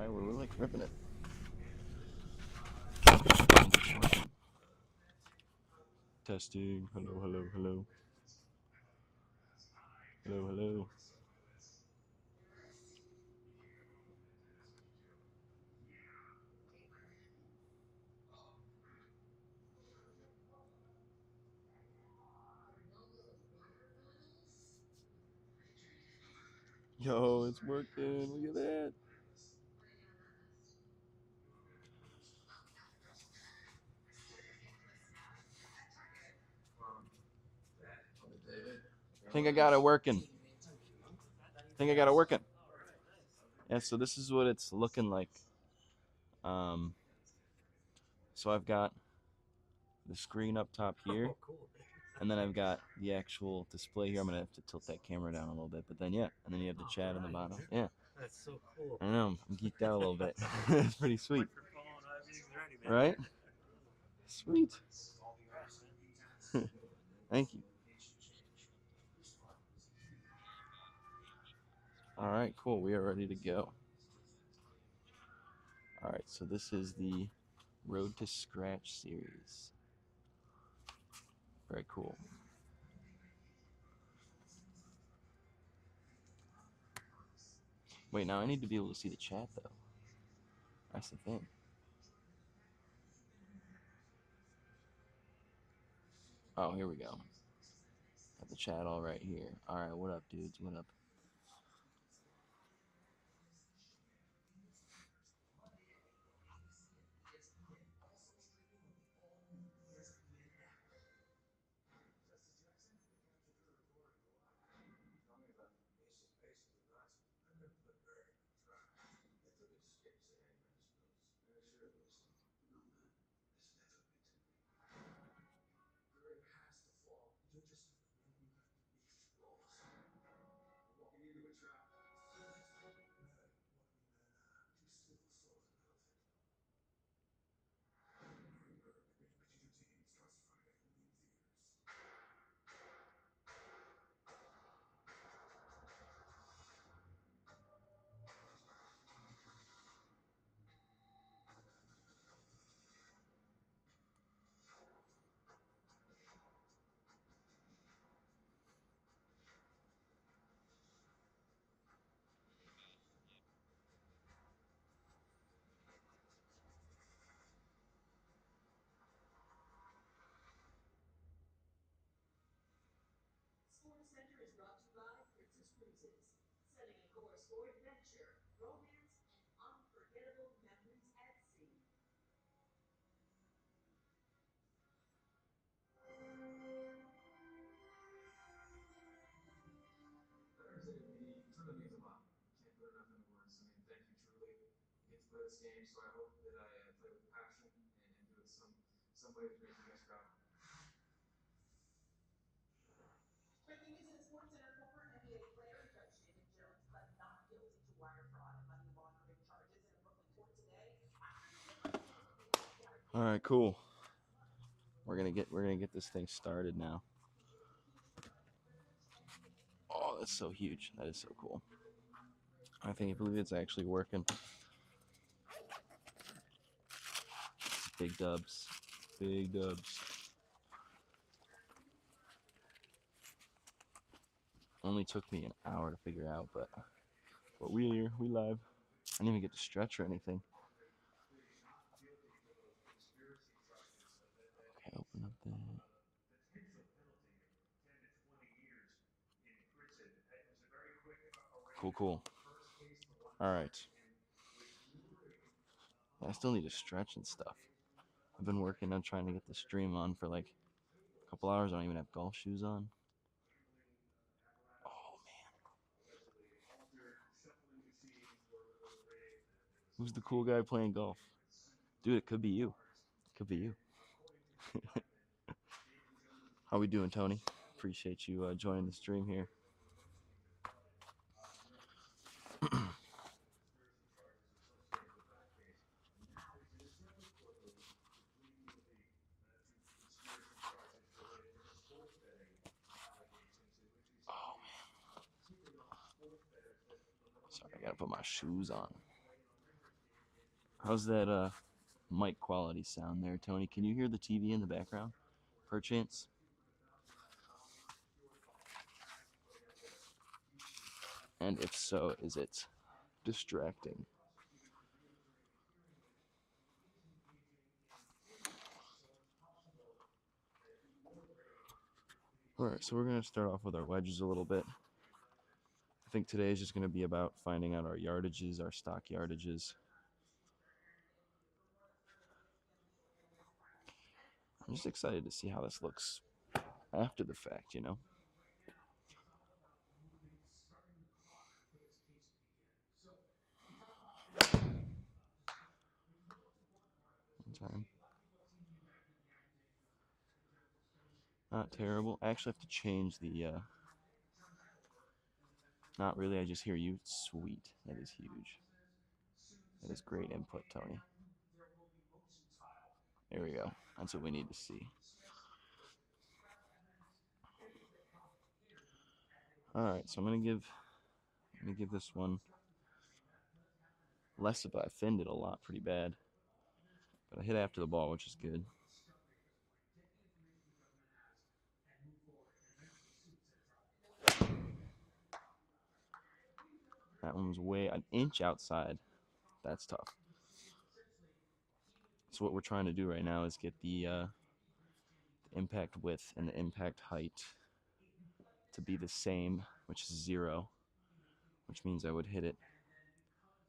Alright, we're like ripping it. Testing. Hello, hello, hello. Hello, hello. Yo, it's working. Look at that. Think I got it working. Think I got it working. Yeah, so this is what it's looking like. Um, so I've got the screen up top here, and then I've got the actual display here. I'm gonna have to tilt that camera down a little bit, but then yeah, and then you have the chat on the bottom. Yeah, that's so cool. I know, I'm geeked out a little bit. It's pretty sweet, right? Sweet. Thank you. All right, cool. We are ready to go. All right, so this is the Road to Scratch series. Very cool. Wait, now I need to be able to see the chat though. That's the thing. Oh, here we go. Got the chat all right here. All right, what up, dudes? What up? All right, cool. We're gonna get this thing started now. Oh, that's so huge. That is so cool. I believe it's actually working. Big dubs. Big dubs. Only took me an hour to figure out, but we here, we live. I didn't even get to stretch or anything. Okay, open up that. Cool, cool. All right. I still need to stretch and stuff. I've been working on trying to get the stream on for like a couple hours. I don't even have golf shoes on. Oh man. Who's the cool guy playing golf? Dude, it could be you. It could be you. How we doing, Tony? Appreciate you joining the stream here. Oh man. Sorry, I gotta put my shoes on. How's that mic quality sound there, Tony? Can you hear the TV in the background, perchance? And if so, is it distracting? Alright, so we're going to start off with our wedges a little bit. I think today is just going to be about finding out our yardages, our stock yardages. I'm just excited to see how this looks after the fact, you know? One time. Not terrible. I actually have to change the, not really, I just hear you. Sweet. That is huge. That is great input, Tony. There we go. That's what we need to see. Alright, so I'm gonna give this one less of I thinned it a lot pretty bad. But I hit after the ball, which is good. That one was way an inch outside. That's tough. So what we're trying to do right now is get the impact width and the impact height to be the same, which is 0, which means I would hit it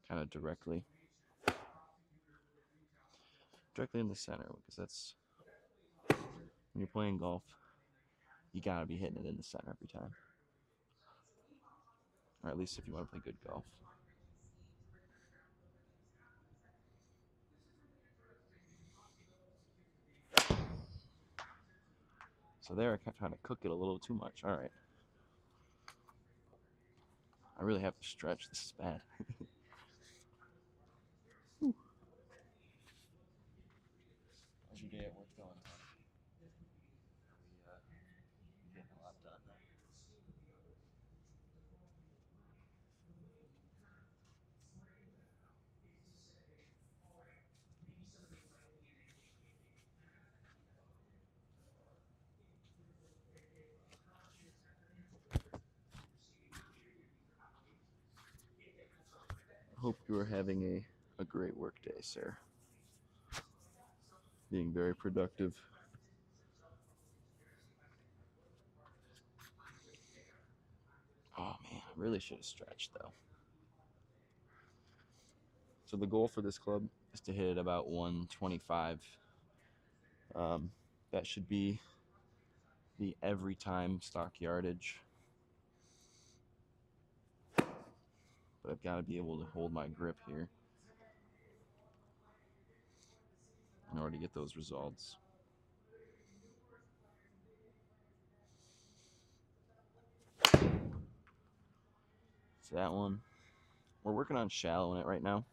kind of directly in the center, because that's when you're playing golf, you gotta be hitting it in the center every time, or at least if you want to play good golf. So there, I kept trying to cook it a little too much. All right, I really have to stretch. This is bad. How's your day at work going, Tom? We getting a lot done. Hope you are having a great work day, sir. Being very productive. Oh man, I really should have stretched though. So the goal for this club is to hit it about 125. That should be the every time stock yardage. But I've got to be able to hold my grip here in order to get those results. So that one, we're working on shallowing it right now.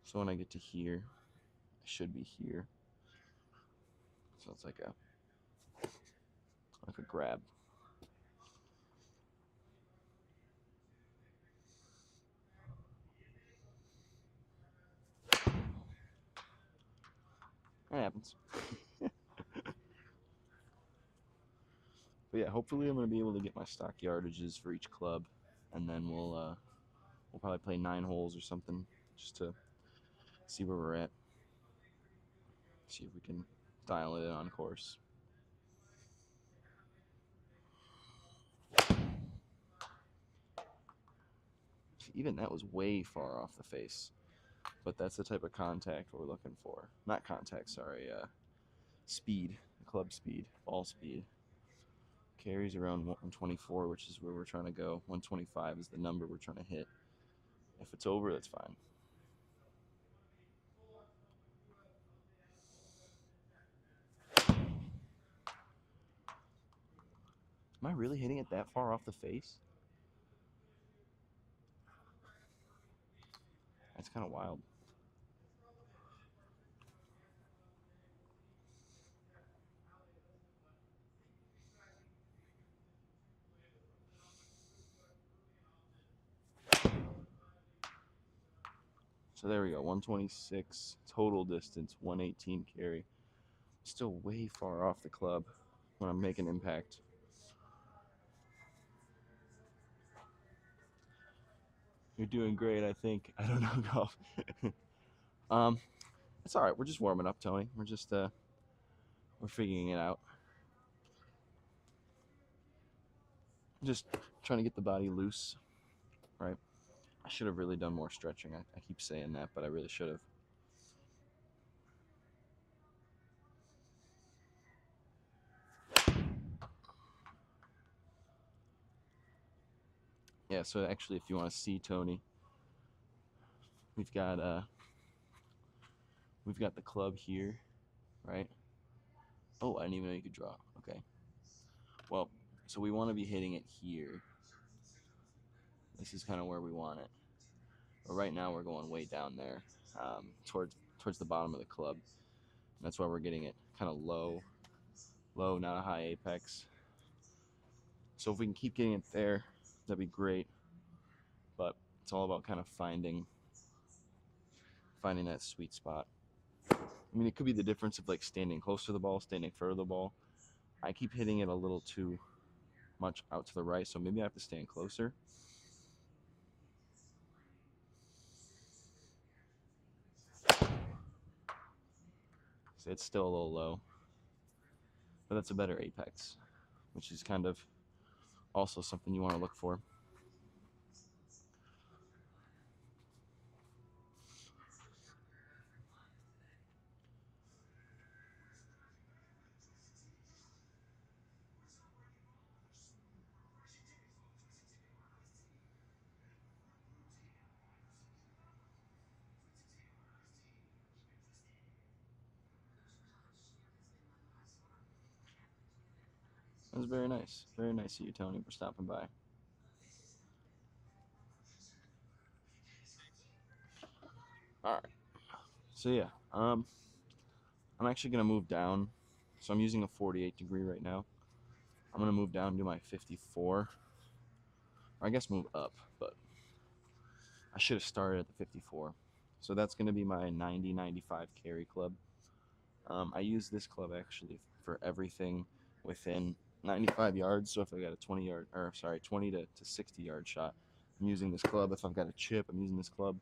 So when I get to here, I should be here. So it's like a grab. That happens. But yeah, hopefully I'm going to be able to get my stock yardages for each club, and then we'll probably play 9 holes or something just to see where we're at. See if we can dial it in on course. Even that was way far off the face, but that's the type of contact we're looking for. Not contact, sorry, speed, club speed, ball speed. Carries around 124, which is where we're trying to go. 125 is the number we're trying to hit. If it's over, that's fine. Am I really hitting it that far off the face? That's kind of wild. So there we go, 126 total distance, 118 carry. Still way far off the club when I'm making impact. You're doing great, I think. I don't know golf. um, it's all right. We're just warming up, Tony. We're figuring it out. Just trying to get the body loose, right? I should have really done more stretching. I keep saying that, but I really should have. Yeah, so actually, if you want to see Tony, we've got the club here, right? Oh, I didn't even know you could draw. Okay. Well, so we want to be hitting it here. This is kind of where we want it. But right now we're going way down there, towards the bottom of the club. And that's why we're getting it kind of low, not a high apex. So if we can keep getting it there, that'd be great. But it's all about kind of finding that sweet spot. I mean, it could be the difference of like standing close to the ball, standing further to the ball. I keep hitting it a little too much out to the right, so maybe I have to stand closer. So it's still a little low, but that's a better apex, which is kind of also something you want to look for. That was very nice. Very nice of you, Tony, for stopping by. All right. So yeah, I'm actually gonna move down. So I'm using a 48 degree right now. I'm gonna move down to my 54, or I guess move up, but I should have started at the 54. So that's gonna be my 90-95 carry club. I use this club actually for everything within 95 yards. So if I got a 20 to 60 yard shot, I'm using this club. If I've got a chip, I'm using this club.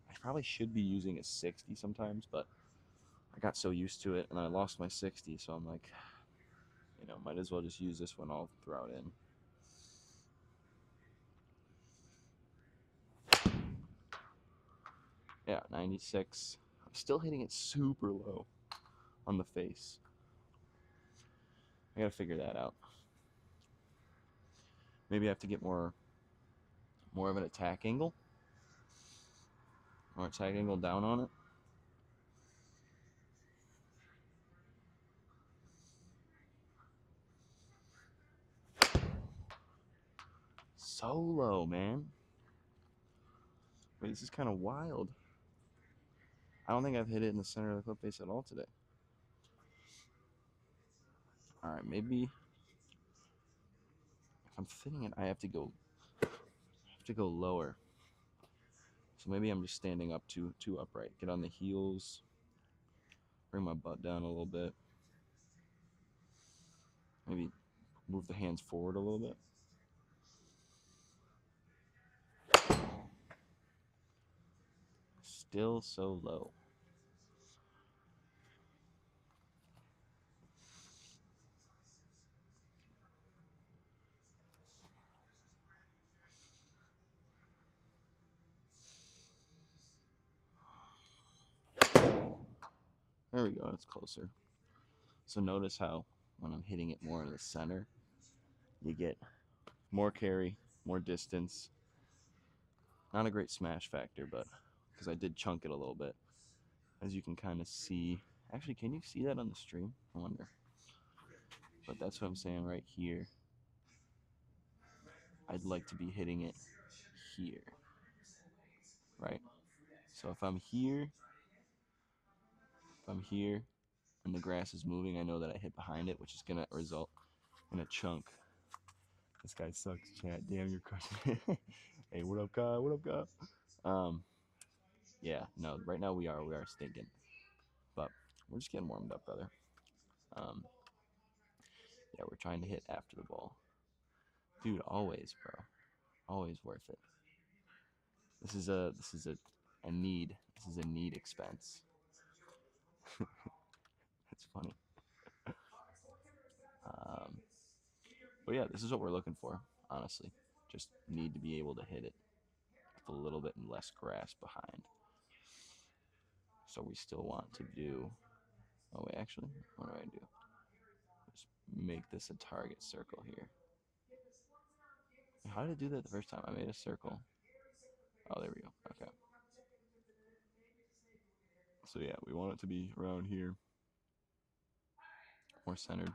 I probably should be using a 60 sometimes, but I got so used to it and I lost my 60, so I'm like, might as well just use this one all throughout in. Yeah, 96. I'm still hitting it super low on the face. I gotta figure that out. Maybe I have to get more of an attack angle. More attack angle down on it. So low, man. Wait, this is kind of wild. I don't think I've hit it in the center of the clip face at all today. All right, maybe if I'm fitting it, I have to go lower. So maybe I'm just standing up too upright. Get on the heels. Bring my butt down a little bit. Maybe move the hands forward a little bit. Still so low. There we go, it's closer. So notice how when I'm hitting it more in the center, you get more carry, more distance. Not a great smash factor, but because I did chunk it a little bit. As you can kind of see. Actually, can you see that on the stream? I wonder. But that's what I'm saying right here. I'd like to be hitting it here. Right? So if I'm here, and the grass is moving, I know that I hit behind it, which is going to result in a chunk. This guy sucks, chat. Damn, you're crushing it. Hey, what up, guy? What up, guy? Yeah, no, right now we are stinking, but we're just getting warmed up, brother. Um, yeah, we're trying to hit after the ball, dude. Always, bro, always worth it. This is a need. This is a need expense. It's funny. Um, but yeah, this is what we're looking for. Honestly, just need to be able to hit it with a little bit less grass behind. So we still want to do. Oh wait, actually, what do I do? Just make this a target circle here. How did I do that the first time? I made a circle. Oh, there we go. Okay. So yeah, we want it to be around here, more centered.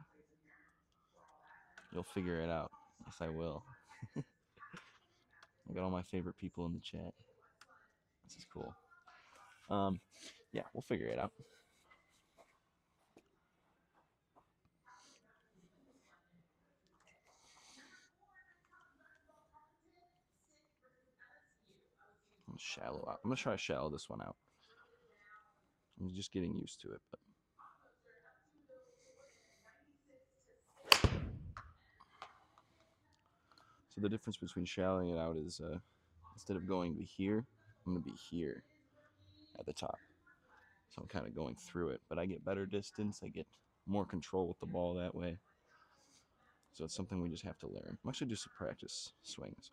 You'll figure it out. Yes, I will. I got all my favorite people in the chat. This is cool. Um, yeah, we'll figure it out. Shallow out. I'm gonna try to shallow this one out. I'm just getting used to it, but so the difference between shallowing it out is instead of going to here, I'm gonna be here at the top. So I'm kind of going through it, but I get better distance. I get more control with the ball that way. So it's something we just have to learn. I'm actually just to practice swings.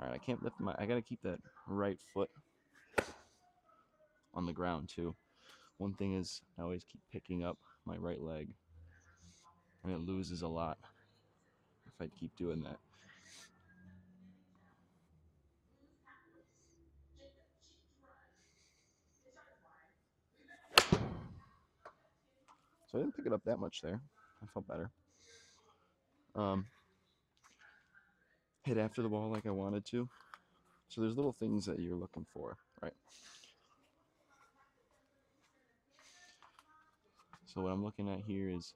All right, I can't lift my. I gotta keep that right foot on the ground too. One thing is I always keep picking up my right leg, and it loses a lot if I keep doing that. So I didn't pick it up that much there. I felt better. Um, hit after the ball like I wanted to. So there's little things that you're looking for, right? So what I'm looking at here is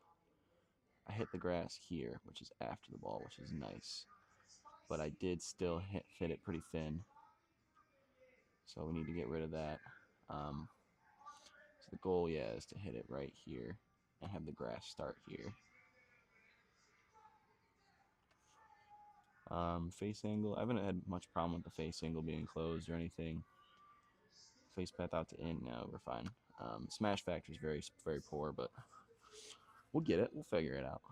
I hit the grass here, which is after the ball, which is nice. But I did still fit it pretty thin. So we need to get rid of that. So the goal, yeah, is to hit it right here and have the grass start here. Face angle, I haven't had much problem with the face angle being closed or anything. Face path out to in, no, we're fine. Smash factor is very, very poor, but we'll get it. We'll figure it out.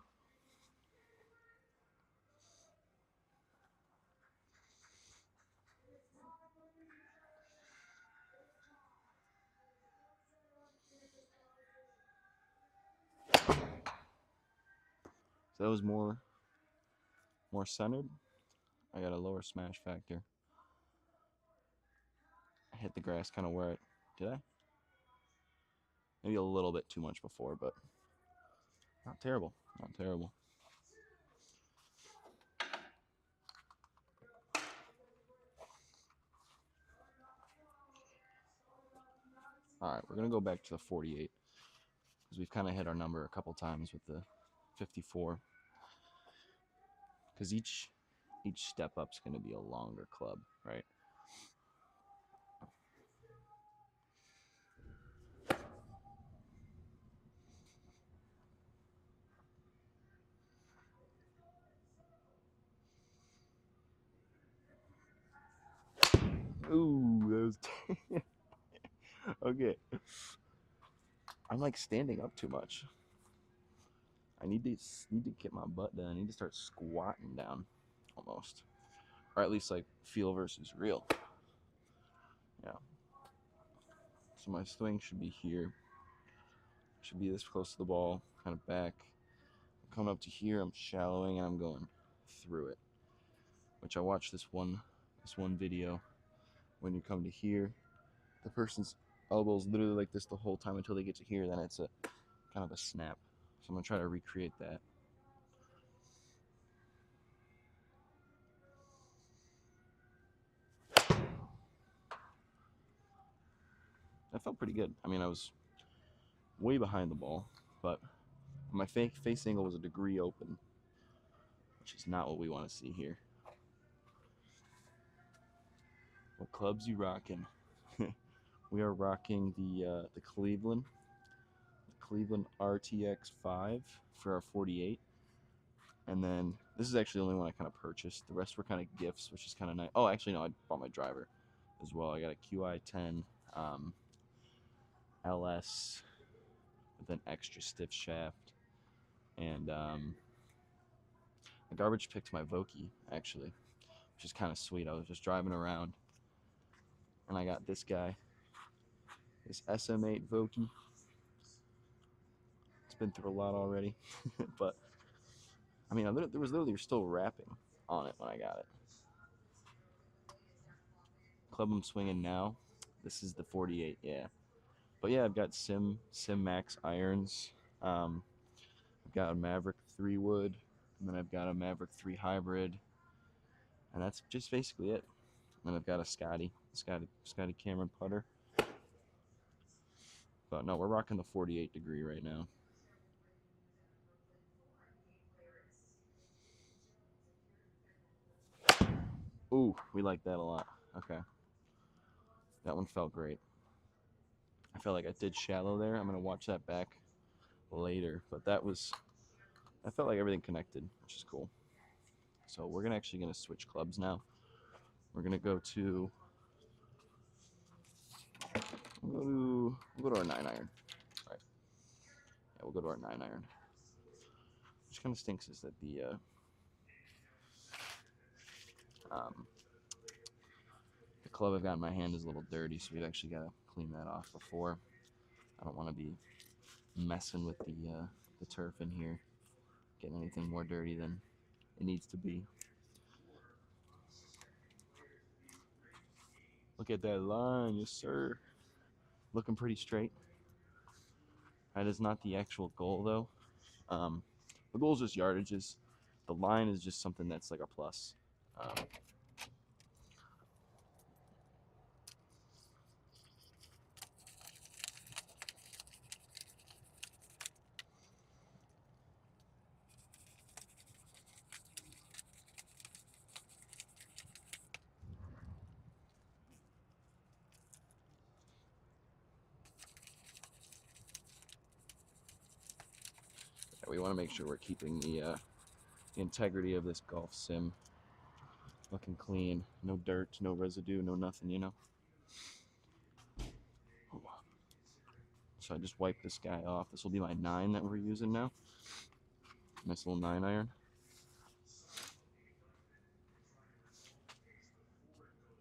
So that was more centered. I got a lower smash factor. I hit the grass kind of where it did I? Maybe a little bit too much before, but not terrible. Not terrible. All right, we're gonna go back to the 48 because we've kind of hit our number a couple times with the 54. Because each step up is going to be a longer club, right? Ooh, that was okay. I'm like standing up too much. I need to get my butt down. I need to start squatting down, almost, or at least like feel versus real. Yeah. So my swing should be here. Should be this close to the ball, kind of back. I'm coming up to here. I'm shallowing and I'm going through it. Which I watched this one video. When you come to here, the person's elbow's literally like this the whole time until they get to here. Then it's a kind of a snap. So I'm gonna try to recreate that. That felt pretty good. I mean, I was way behind the ball, but my face angle was a degree open, which is not what we want to see here. What clubs you rocking? We are rocking the Cleveland RTX 5 for our 48. And then this is actually the only one I kind of purchased. The rest were kind of gifts, which is kind of nice. Oh, actually, no, I bought my driver as well. I got a QI10 LS with an extra stiff shaft. And I garbage picked my Vokey, actually, which is kind of sweet. I was just driving around, and I got this guy, this SM8 Vokey. It's been through a lot already, but I mean, there was literally still wrapping on it when I got it. Club I'm swinging now. This is the 48, yeah. But yeah, I've got Sim Max irons. I've got a Maverick 3 wood, and then I've got a Maverick 3 hybrid, and that's just basically it. And then I've got a Scotty Cameron putter. But no, we're rocking the 48 degree right now. Ooh, we like that a lot. Okay, that one felt great. I felt like I did shallow there. I'm gonna watch that back later, but I felt like everything connected, which is cool. So we're gonna switch clubs now. We're gonna go to we'll go to our 9 iron. All right, yeah, we'll go to our 9 iron. Which kind of stinks is that um, the club I've got in my hand is a little dirty, so we've actually got to clean that off before. I don't want to be messing with the turf in here, getting anything more dirty than it needs to be. Look at that line, yes sir. Looking pretty straight. That is not the actual goal though. The goal is just yardages. The line is just something that's like a plus. We want to make sure we're keeping the integrity of this golf sim looking clean. No dirt, no residue, no nothing, you know. So I just wiped this guy off. This will be my 9 that we're using now. Nice little 9 iron.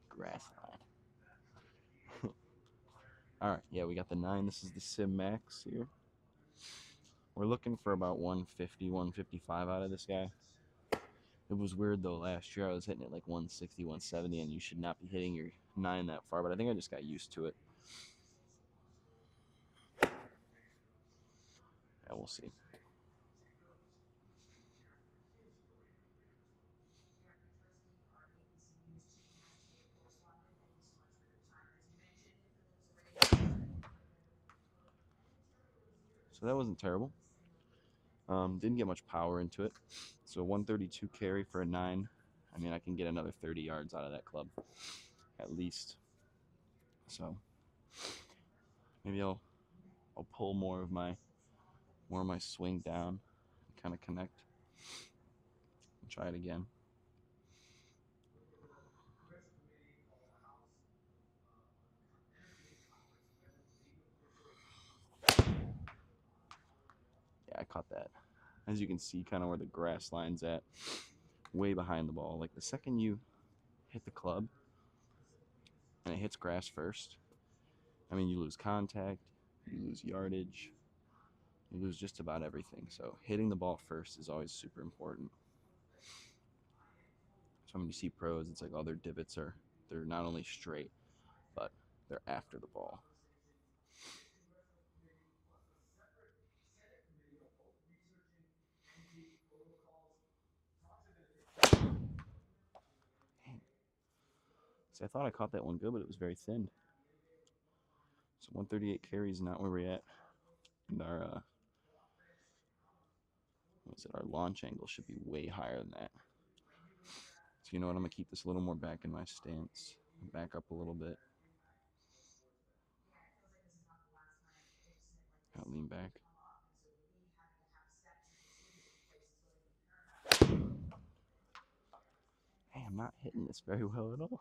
Grass line. All right, yeah, we got the 9. This is the Sim Max here. We're looking for about 150, 155 out of this guy. It was weird though. Last year I was hitting it like 160, 170, and you should not be hitting your 9 that far. But I think I just got used to it. Yeah, we'll see. So that wasn't terrible. Didn't get much power into it. So 132 carry for a 9. I mean, I can get another 30 yards out of that club, at least. So maybe I'll pull more of my swing down, and kind of connect. And try it again. Yeah, I caught that. As you can see, kind of where the grass line's at, way behind the ball. Like the second you hit the club and it hits grass first, I mean, you lose contact, you lose yardage, you lose just about everything. So hitting the ball first is always super important. So when you see pros, it's like all their divots they're not only straight, but they're after the ball. Dang. See, I thought I caught that one good, but it was very thin. So 138 carry is not where we're at. And our our launch angle should be way higher than that. So you know what? I'm gonna keep this a little more back in my stance. Back up a little bit. I'll lean back. Hey, I'm not hitting this very well at all.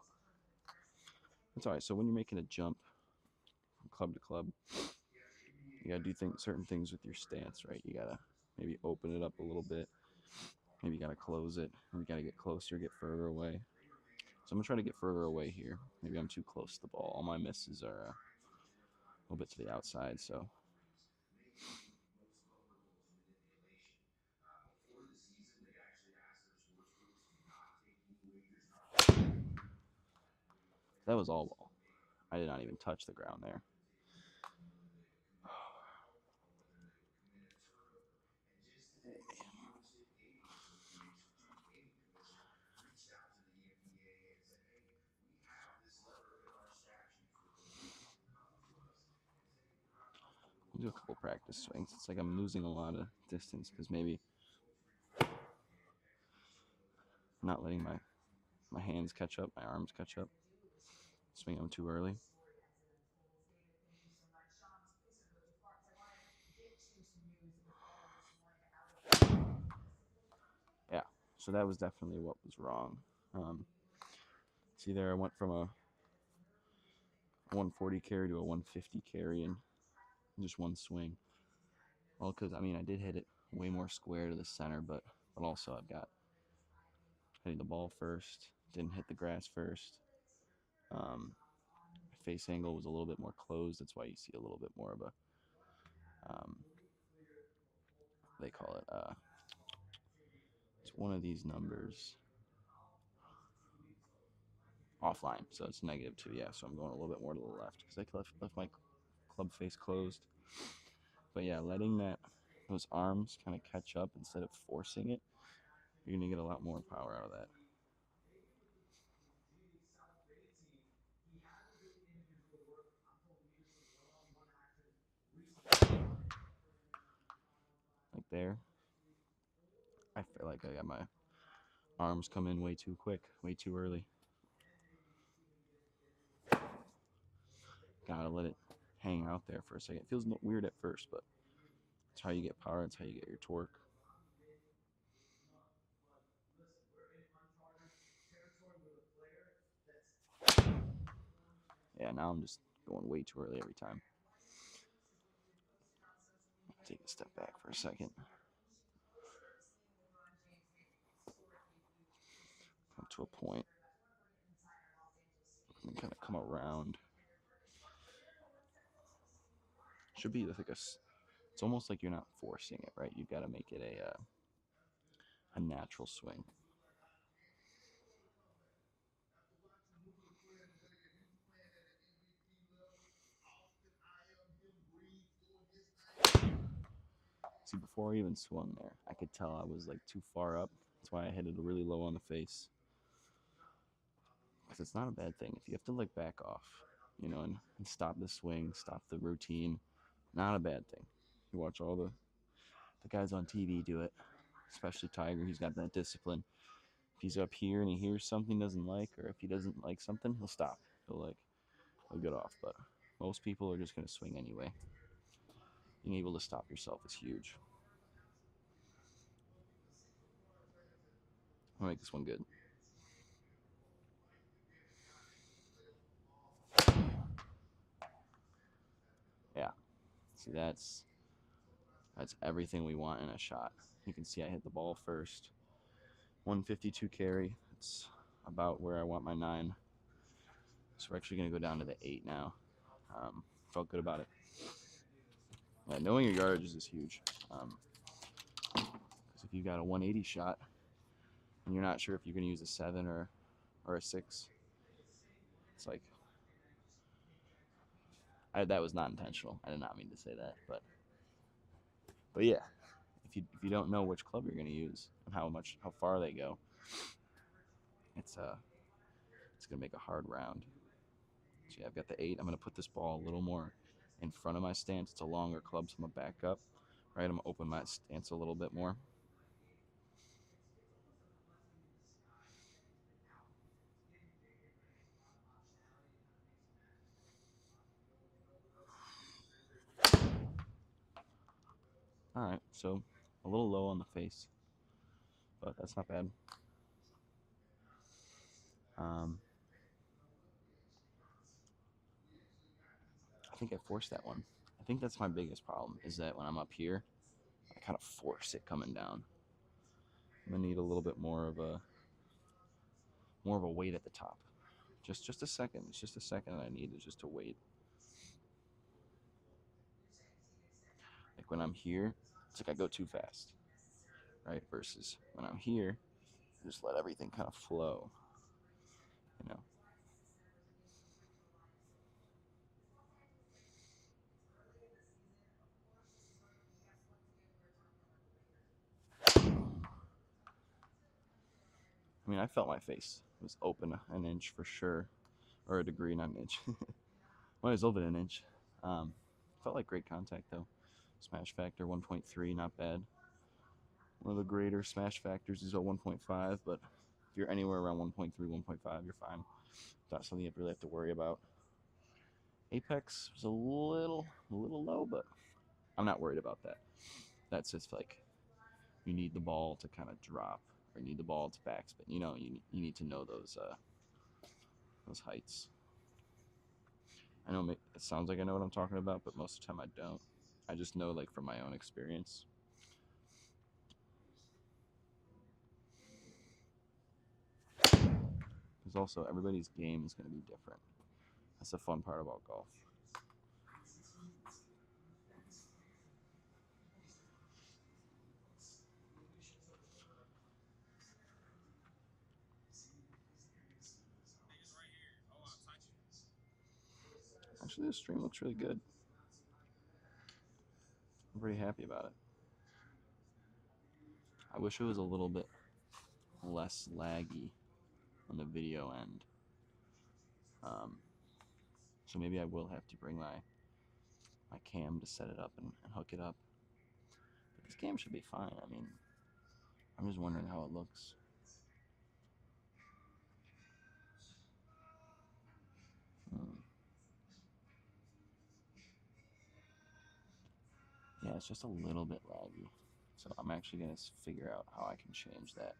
That's all right. So when you're making a jump from club to club, you gotta do certain things with your stance, right? You gotta maybe open it up a little bit. Maybe you gotta close it. Maybe you gotta get closer, get further away. So I'm gonna try to get further away here. Maybe I'm too close to the ball. All my misses are a little bit to the outside. So that was all ball. I did not even touch the ground there. I'll do a couple practice swings. It's like I'm losing a lot of distance because maybe I'm not letting my hands catch up, my arms catch up. Swing them too early. Yeah, so that was definitely what was wrong. See there, I went from a 140 carry to a 150 carry in just one swing. Well, because I mean, I did hit it way more square to the center, but also I've got hitting the ball first, didn't hit the grass first. Face angle was a little bit more closed. That's why you see a little bit more of a they call it it's one of these numbers offline, so it's -2. Yeah, so I'm going a little bit more to the left because I left my club face closed. But yeah, letting those arms kind of catch up instead of forcing it, you're gonna get a lot more power out of that. Like there, I feel like I got my arms come in way too quick, way too early. Gotta let it hang out there for a second. It feels weird at first, but it's how you get power. It's how you get your torque. Yeah, now I'm just going way too early every time. Take a step back for a second. Come to a point. And kind of come around. Should be like it's almost like you're not forcing it, right? You've got to make it a natural swing. See, before I even swung there, I could tell I was like too far up. That's why I hit it really low on the face. Because it's not a bad thing. If you have to like back off, and stop the swing, stop the routine, not a bad thing. You watch all the guys on TV do it, especially Tiger. He's got that discipline. If he's up here and he hears something he doesn't like, or if he doesn't like something, he'll stop. He'll get off. But most people are just gonna swing anyway. Being able to stop yourself is huge. I'll make this one good. Yeah. See, that's everything we want in a shot. You can see I hit the ball first. 152 carry. It's about where I want my 9. So we're actually going to go down to the 8 now. Felt good about it. Yeah, knowing your yardages is huge. Because if you've got a 180 shot and you're not sure if you're going to use a 7 or a 6, it's like that was not intentional. I did not mean to say that, but yeah, if you don't know which club you're going to use and how far they go, it's going to make a hard round. So yeah, I've got the 8. I'm going to put this ball a little more in front of my stance. It's a longer club, so I'm going to back up. Right, I'm going to open my stance a little bit more. Alright, so a little low on the face, but that's not bad. Um, I think I forced that one. I think that's my biggest problem, is that when I'm up here, I kind of force it coming down. I'm gonna need a little bit more of a weight at the top. Just a second. It's just a second that I need is just to wait. Like when I'm here, it's like I go too fast, right? Versus when I'm here, just let everything kind of flow, you know. I mean, I felt my face was open an inch for sure, or a degree, not an inch. Well, it was open an inch. Felt like great contact though. Smash factor 1.3, not bad. One of the greater smash factors is at 1.5, but if you're anywhere around 1.3, 1.5, you're fine. Not something you really have to worry about. Apex was a little low, but I'm not worried about that. That's just like you need the ball to kind of drop, or you need the ball to backspin. You know, you need to know those heights. I know it sounds like I know what I'm talking about, but most of the time I don't. I just know like from my own experience. Because also everybody's game is going to be different. That's the fun part about golf. Actually, this stream looks really good. I'm pretty happy about it. I wish it was a little bit less laggy on the video end. Um, so maybe I will have to bring my cam to set it up and hook it up. But this game should be fine. I mean, I'm just wondering how it looks. Hmm. Yeah, it's just a little bit laggy. So I'm actually going to figure out how I can change that.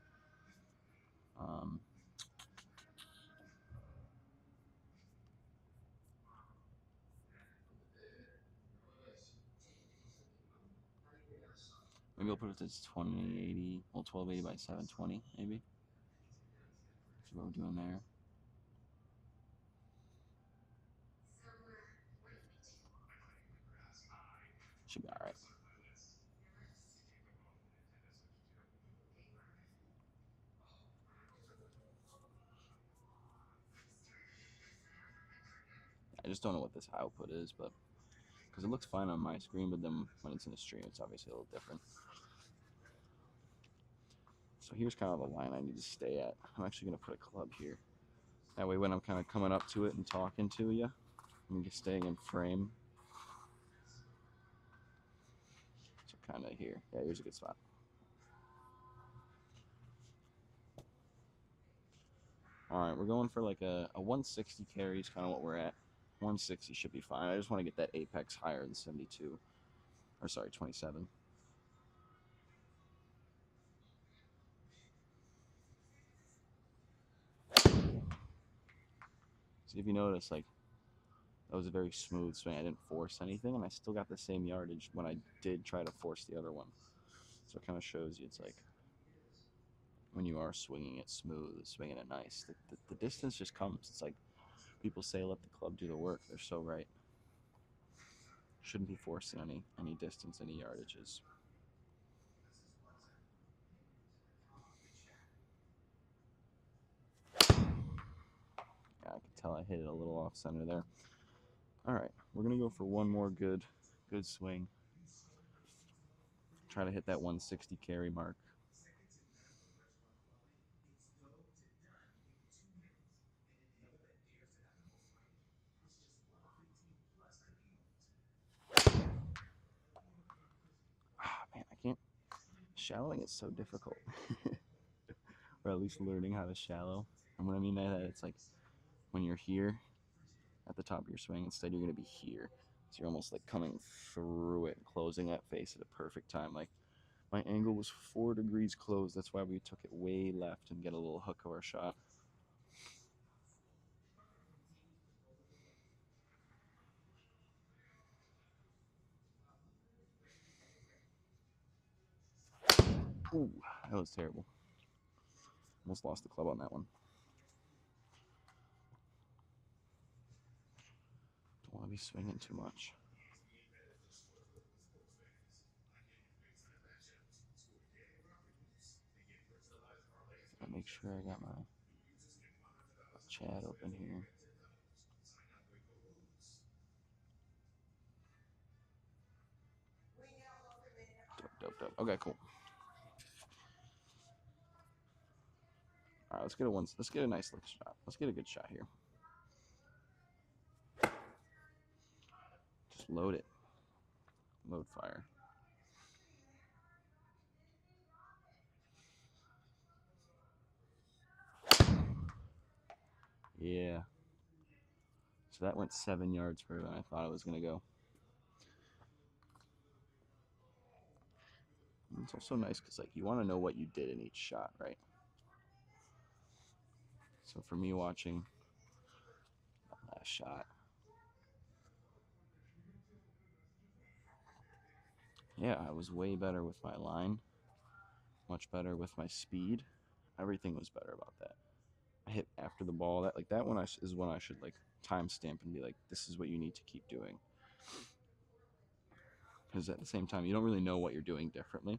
Um, Maybe I'll put it to 2080, well, 1280 by 720, maybe. See what we're doing there. Should be alright. I just don't know what this output is, but because it looks fine on my screen, but then when it's in the stream, it's obviously a little different. So here's kind of the line I need to stay at. I'm actually going to put a club here. That way when I'm kind of coming up to it and talking to you, I'm just staying in frame. So kind of here. Yeah, here's a good spot. Alright, we're going for like a 160 carry is kind of what we're at. 160 should be fine. I just want to get that apex higher than 72. Or sorry, 27. See if you notice, like, that was a very smooth swing. I didn't force anything, and I still got the same yardage when I did try to force the other one. So it kind of shows you it's like when you are swinging it smooth, swinging it nice, the distance just comes. It's like people say, let the club do the work. They're so right. Shouldn't be forcing any distance, any yardages. Yeah, I could tell I hit it a little off center there. All right, we're gonna go for one more good swing. Try to hit that 160 carry mark. Ah, man, I can't. Shallowing is so difficult. Or at least learning how to shallow. And what I mean by that, it's like when you're here at the top of your swing, instead you're going to be here. So you're almost like coming through it, closing that face at a perfect time. Like my angle was 4 degrees closed. That's why we took it way left and get a little hook of our shot. Ooh, that was terrible. Almost lost the club on that one. Don't want to be swinging too much. Gotta make sure I got my chat open here. Dope. Okay, cool. All right, let's get a one. Let's get a nice little shot. Let's get a good shot here. Just load it. Load fire. Yeah. So that went 7 yards further than I thought it was gonna go. And it's also nice because like you want to know what you did in each shot, right? So for me watching that last shot, yeah, I was way better with my line, much better with my speed. Everything was better about that. I hit after the ball. That one is when I should like timestamp and be like, this is what you need to keep doing. Because at the same time, you don't really know what you're doing differently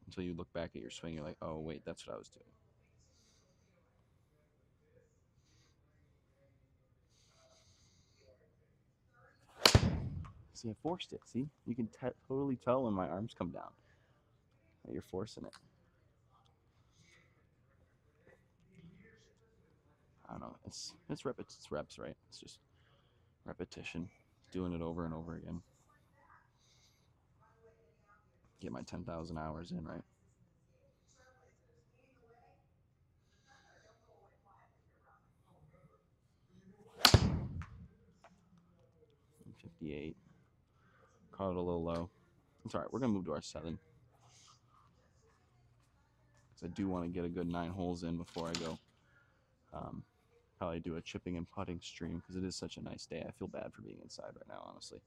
until you look back at your swing. You're like, oh wait, that's what I was doing. See, I forced it. See, you can totally tell when my arms come down that you're forcing it. I don't know. It's reps, right? It's just repetition, doing it over and over again. Get my 10,000 hours in, right? 58. Caught it a little low. It's all right. We're gonna move to our 7 because I do want to get a good 9 holes in before I go. Probably do a chipping and putting stream because it is such a nice day. I feel bad for being inside right now, honestly.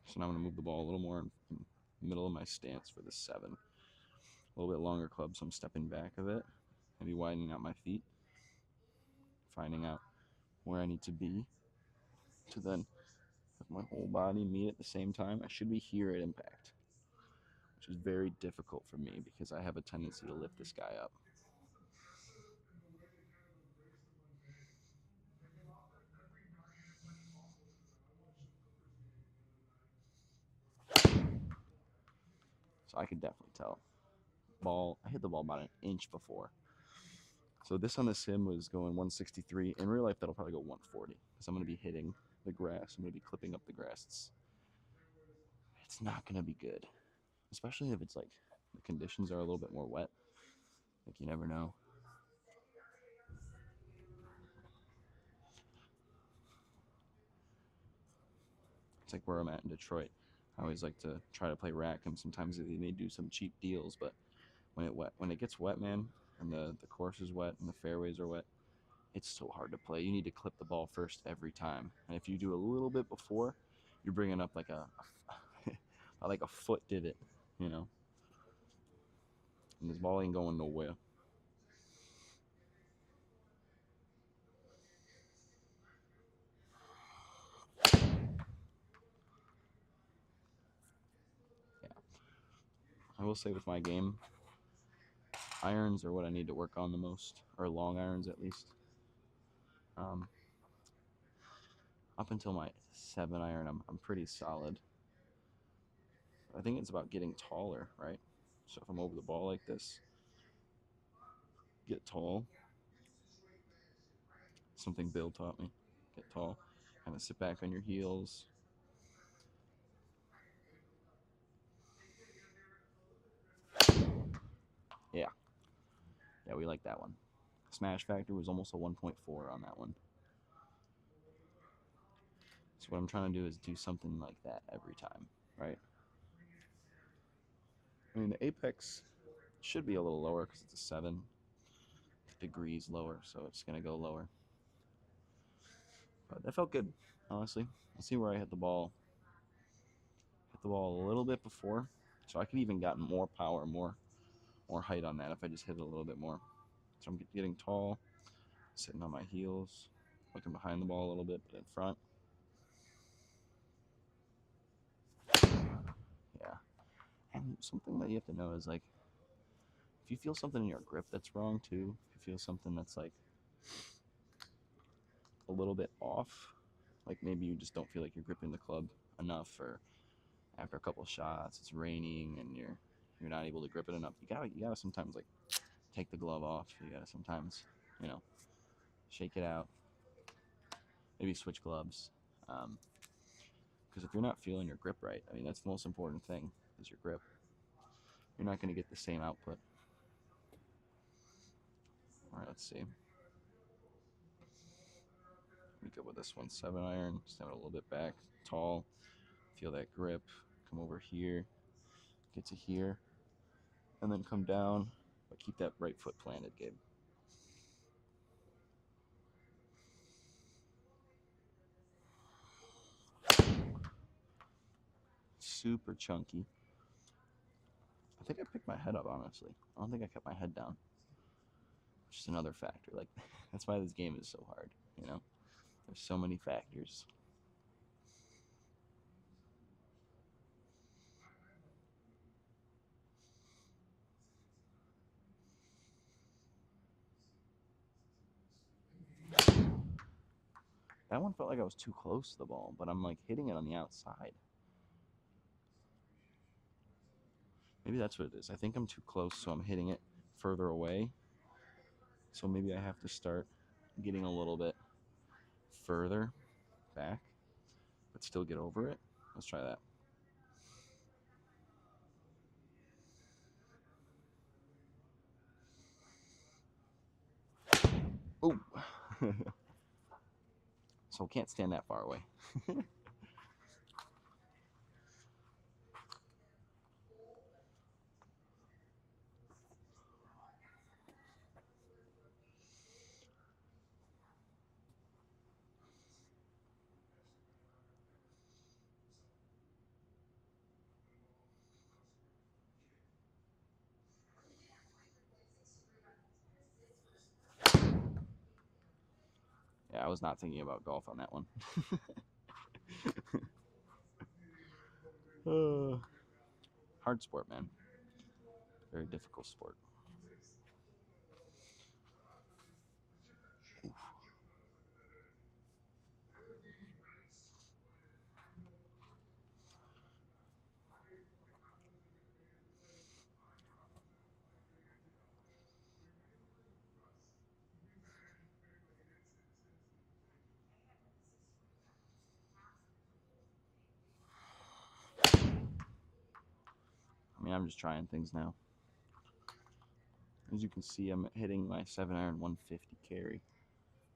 So now I'm gonna move the ball a little more in the middle of my stance for the 7. A little bit longer club, so I'm stepping back of it, maybe widening out my feet, finding out where I need to be to then have my whole body meet at the same time. I should be here at impact, which is very difficult for me because I have a tendency to lift this guy up. So I could definitely tell. I hit the ball about an inch before. So this on the sim was going 163. In real life, that'll probably go 140 because I'm going to be hitting the grass. I'm going to be clipping up the grass. It's not going to be good, especially if it's like the conditions are a little bit more wet. Like you never know. It's like where I'm at in Detroit. I always like to try to play rack, and sometimes they may do some cheap deals. But when it gets wet, man, and the course is wet and the fairways are wet, it's so hard to play. You need to clip the ball first every time, and if you do a little bit before, you're bringing up like a like a foot divot, you know. And this ball ain't going nowhere. Yeah, I will say with my game, irons are what I need to work on the most, or long irons at least. Um, Up until my 7 iron, I'm pretty solid. I think it's about getting taller, right? So if I'm over the ball like this, get tall. Something Bill taught me. Get tall. Kind of sit back on your heels. Yeah. Yeah, we like that one. Smash factor was almost a 1.4 on that one. So what I'm trying to do is do something like that every time, right? I mean, the apex should be a little lower because it's a 7 degrees lower, so it's going to go lower. But that felt good, honestly. Let's see where I hit the ball. Hit the ball a little bit before, so I could even gotten more power, more height on that if I just hit it a little bit more. So I'm getting tall, sitting on my heels, looking behind the ball a little bit, but in front. Yeah. And something that you have to know is like, if you feel something in your grip that's wrong too, if you feel something that's like a little bit off, like maybe you just don't feel like you're gripping the club enough, or after a couple shots it's raining and you're not able to grip it enough, you gotta sometimes like take the glove off. You gotta sometimes, you know, shake it out, maybe switch gloves. Because if you're not feeling your grip right, I mean, that's the most important thing, is your grip. You're not going to get the same output. All right, let's see. We go with this one, 7-iron. Stand it a little bit back, tall. Feel that grip. Come over here, get to here, and then come down, but keep that right foot planted, Gabe. Super chunky. I think I picked my head up, honestly. I don't think I kept my head down. Just another factor. Like, that's why this game is so hard, you know? There's so many factors. That one felt like I was too close to the ball, but I'm like hitting it on the outside. Maybe that's what it is. I think I'm too close, so I'm hitting it further away. So maybe I have to start getting a little bit further back, but still get over it. Let's try that. Oh. So can't stand that far away. Yeah, I was not thinking about golf on that one. Hard sport, man. Very difficult sport. I mean, I'm just trying things now. As you can see, I'm hitting my 7-iron 150 carry,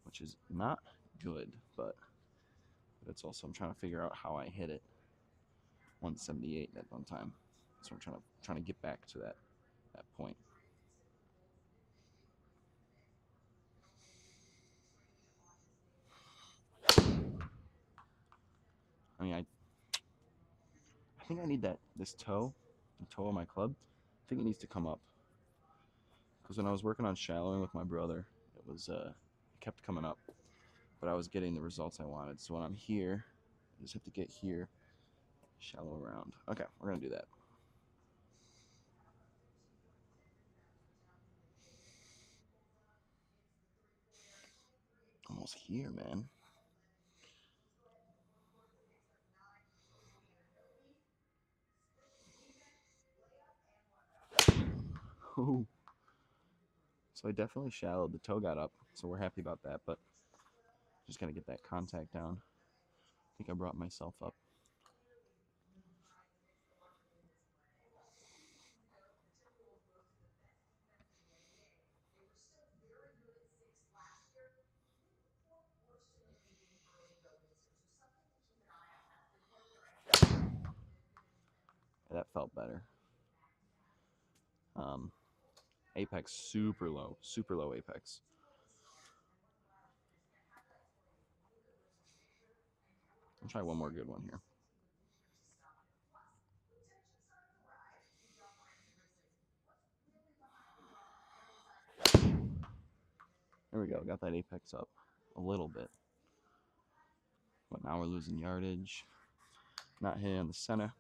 which is not good, but it's also, I'm trying to figure out how I hit it 178 that one time. So I'm trying to get back to that point. I mean, I think I need this toe, the toe of my club. I think it needs to come up, because when I was working on shallowing with my brother, it kept coming up, but I was getting the results I wanted. So when I'm here, I just have to get here, shallow around. Okay, we're gonna do that. Almost here, man. Ooh. So I definitely shallowed. The toe got up, so we're happy about that, but just gotta get that contact down. I think I brought myself up. That felt better. Um, Apex super low apex. I'll try one more good one here. There we go. Got that apex up a little bit. But now we're losing yardage. Not hitting on the center.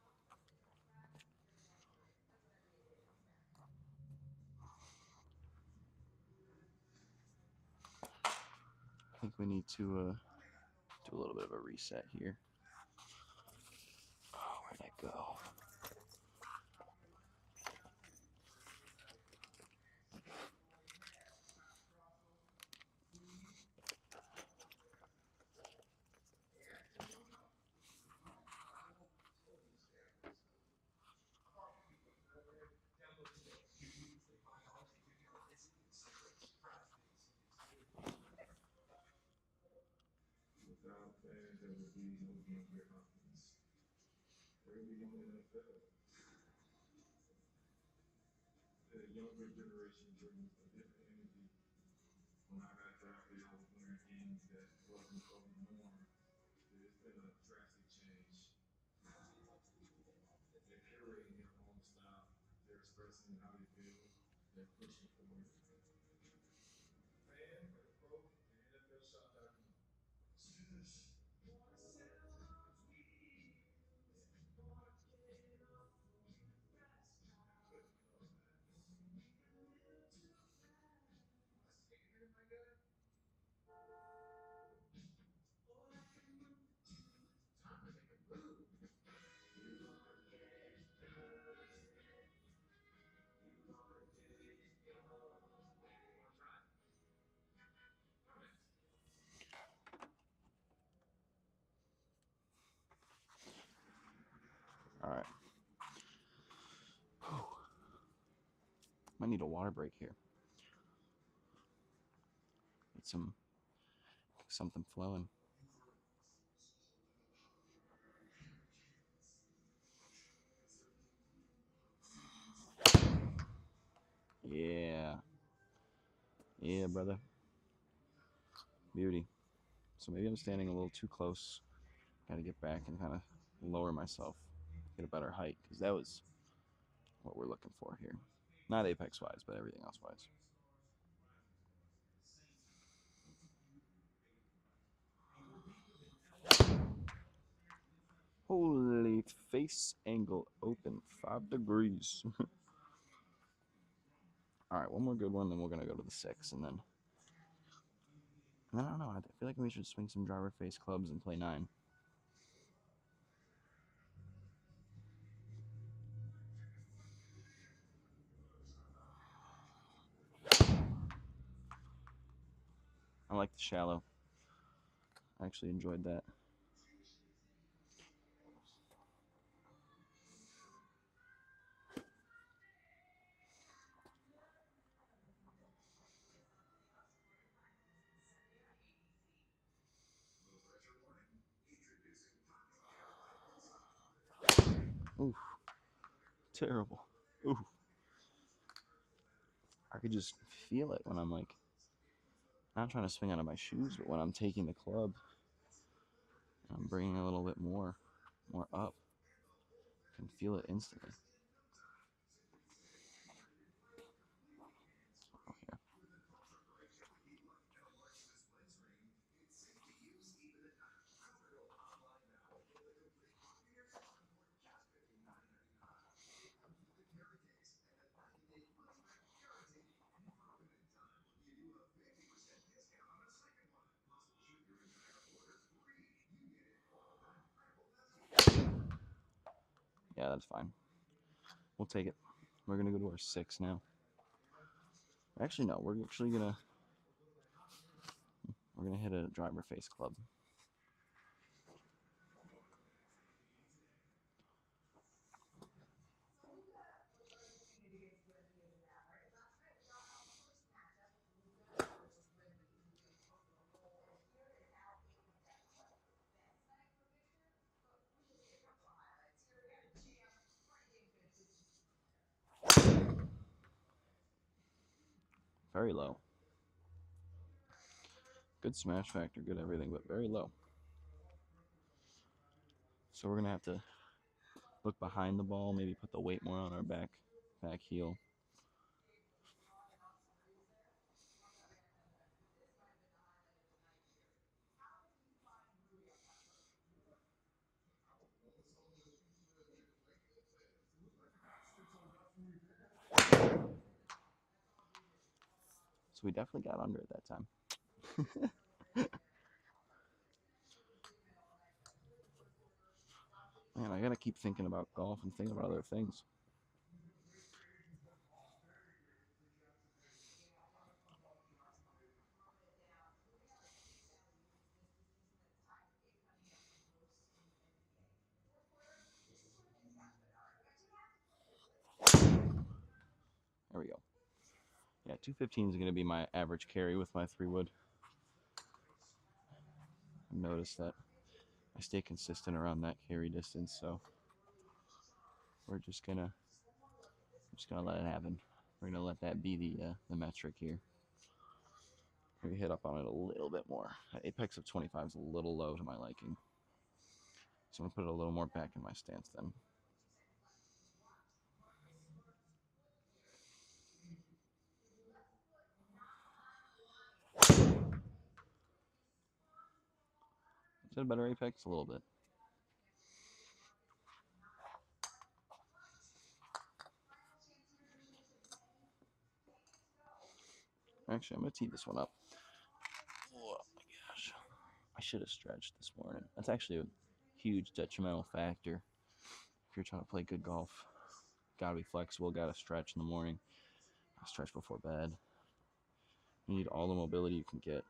I think we need to do a little bit of a reset here. Oh, where'd that go? All right. Might need a water break here. Get something flowing. Yeah. Yeah, brother. Beauty. So maybe I'm standing a little too close. Got to get back and kind of lower myself, get a better height, because that was what we're looking for here. Not apex wise, but everything else wise. Holy face angle open 5 degrees. All right, one more good one, then we're gonna go to the 6, and then I don't know. I feel like we should swing some driver face clubs and play 9. I like the shallow. I actually enjoyed that. Oof. Terrible. Oof. I could just feel it when I'm like, not trying to swing out of my shoes, but when I'm taking the club, I'm bringing a little bit more up. I can feel it instantly. Oh, yeah. Yeah, that's fine. We'll take it. We're gonna go to our 6 now. Actually, no. We're gonna hit a driver face club. Very low. Good smash factor, good everything, but very low. So we're gonna have to look behind the ball, maybe put the weight more on our back heel. So we definitely got under it that time. Man, I gotta keep thinking about golf and thinking about other things. There we go. Yeah, 215 is going to be my average carry with my 3-wood. I've noticed that I stay consistent around that carry distance, so we're just gonna let it happen. We're gonna let that be the metric here. Maybe hit up on it a little bit more. Apex of 25 is a little low to my liking, so I'm gonna put it a little more back in my stance then. Is that a better apex? A little bit. Actually, I'm gonna tee this one up. Oh my gosh, I should have stretched this morning. That's actually a huge detrimental factor if you're trying to play good golf. Gotta be flexible, gotta stretch in the morning. Stretch before bed. You need all the mobility you can get.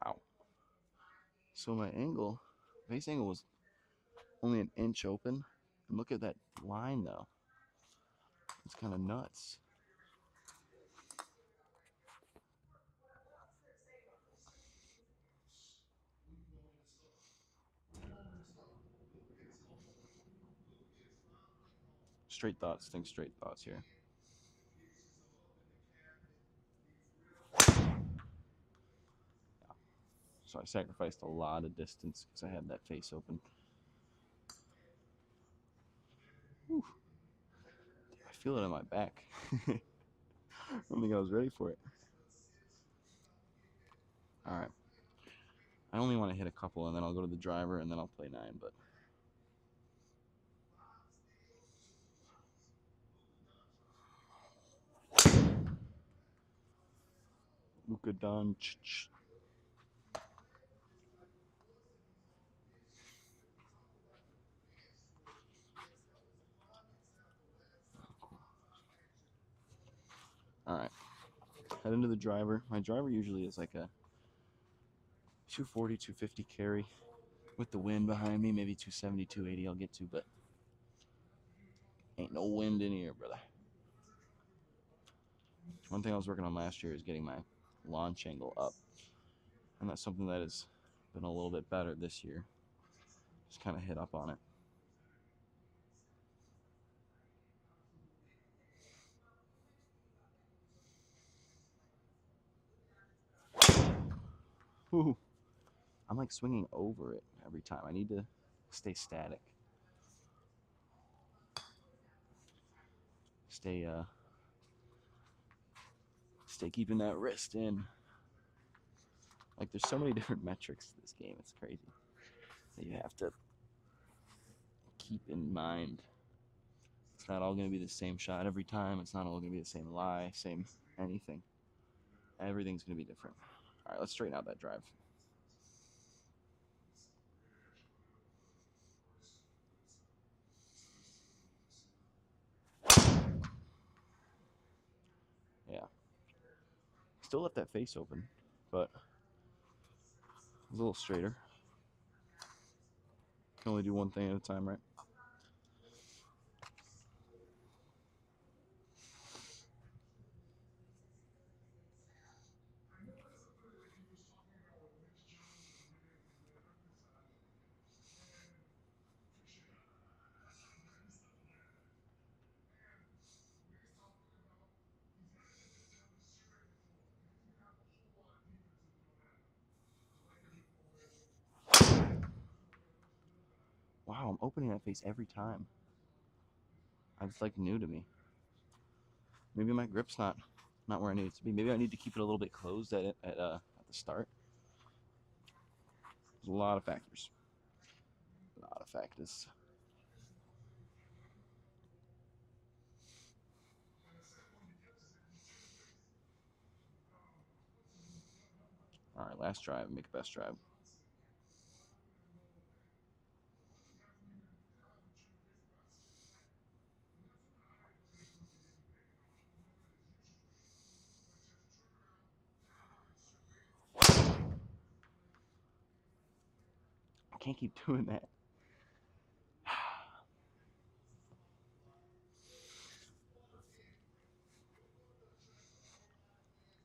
Wow. So my base angle was only an inch open. And look at that line though. It's kind of nuts. Straight thoughts, think straight thoughts here. So I sacrificed a lot of distance because I had that face open. Whew. I feel it in my back. I don't think I was ready for it. All right. I only want to hit a couple, and then I'll go to the driver, and then I'll play 9. But Luka Doncic. All right. Head into the driver. My driver usually is like a 240, 250 carry. With the wind behind me, maybe 270, 280 I'll get to, but ain't no wind in here, brother. One thing I was working on last year is getting my launch angle up, and that's something that has been a little bit better this year. Just kind of hit up on it. Ooh. I'm like swinging over it every time. I need to stay static. Stay keeping that wrist in. Like there's so many different metrics to this game. It's crazy that you have to keep in mind. It's not all going to be the same shot every time. It's not all going to be the same lie, same anything. Everything's going to be different. All right, let's straighten out that drive. Yeah. Still left that face open, but it's a little straighter. Can only do one thing at a time, right? I'm opening that face every time. It's like new to me. Maybe my grip's not where I need it to be. Maybe I need to keep it a little bit closed at the start. There's a lot of factors. A lot of factors. All right, last drive. Make a best drive. I can't keep doing that.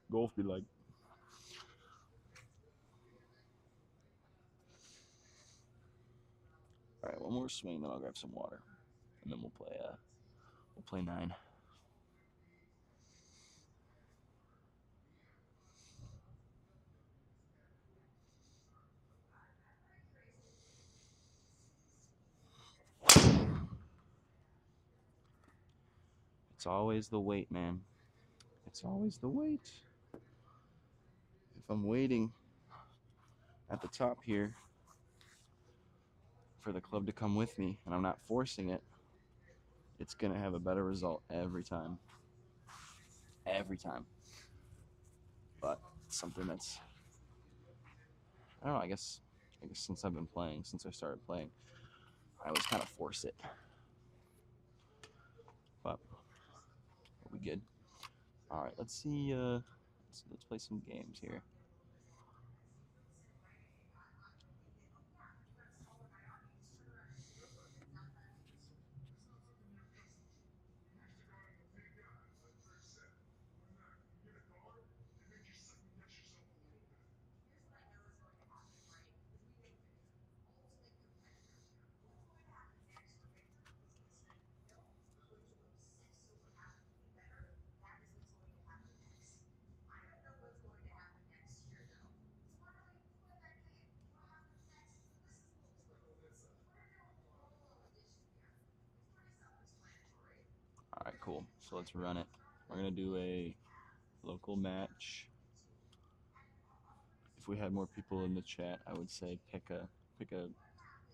Golf be like. All right, one more swing, then I'll grab some water, and then we'll play 9. It's always the weight, man. It's always the weight. If I'm waiting at the top here for the club to come with me and I'm not forcing it, it's going to have a better result every time. Every time. But it's something that's, I don't know, I guess since I've been playing, since I started playing, I always kind of force it. But we'll be good. All right, let's see. Let's play some games here. All right, cool. So let's run it. We're gonna do a local match. If we had more people in the chat, I would say pick a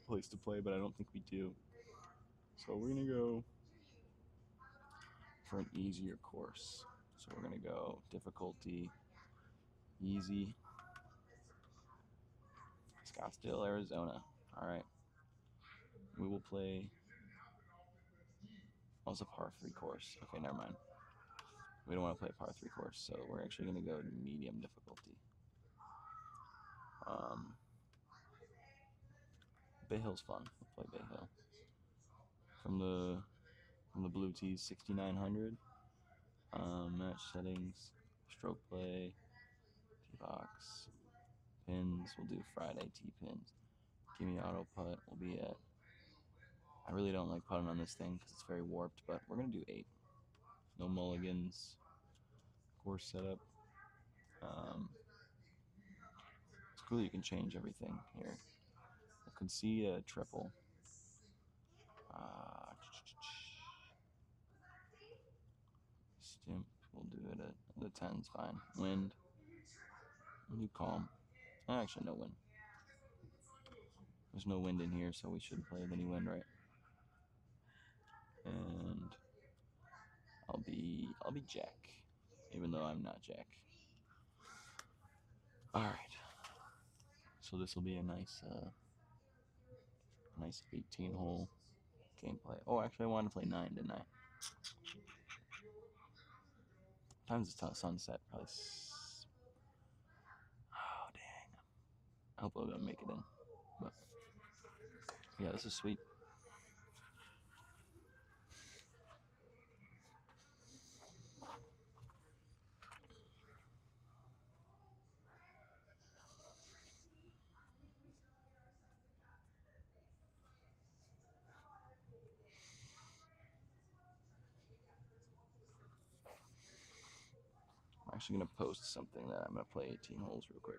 place to play, but I don't think we do. So we're gonna go for an easier course. So we're gonna go difficulty easy. Scottsdale, Arizona. All right. We will play. Oh, it's a par 3 course. Okay, never mind. We don't want to play a par 3 course, so we're actually gonna go to medium difficulty. Bay Hill's fun. We'll play Bay Hill. From the blue tees, 6,900. Match settings, stroke play, tee box, pins. We'll do Friday tee pins. Give me auto putt. We'll be at. I really don't like putting on this thing because it's very warped, but we're gonna do 8. No mulligans. Course setup. It's cool you can change everything here. We'll concede a triple. Stimp. We'll do it at the 10's fine. Wind. We'll do calm. Actually, no wind. There's no wind in here, so we shouldn't play with any wind, right? And I'll be Jack, even though I'm not Jack. All right. So this will be a nice 18-hole gameplay. Oh, actually, I wanted to play 9, didn't I? Time's the sunset, probably. Oh dang! I hope I'm gonna make it in. But yeah, this is sweet. I'm actually gonna post something that I'm gonna play 18 holes real quick.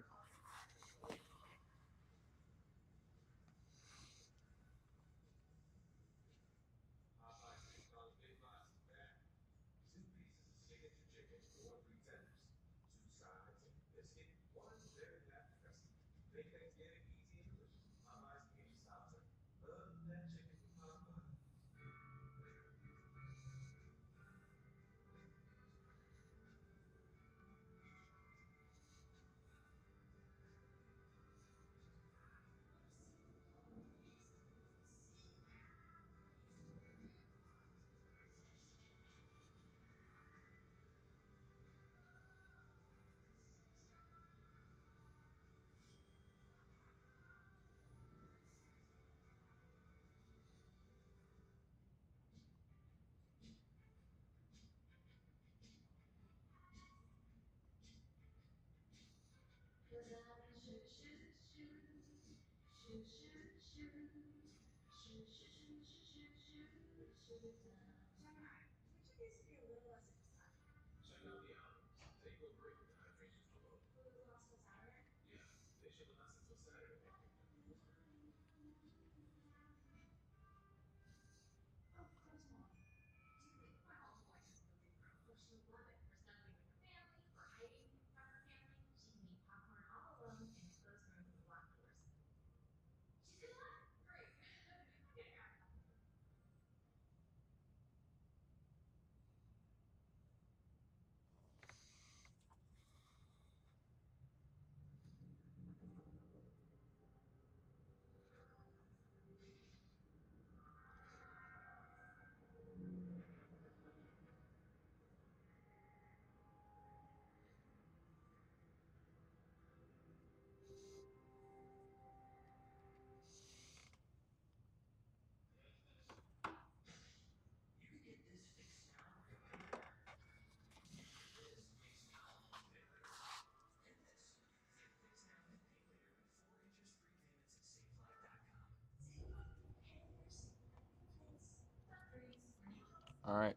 All right.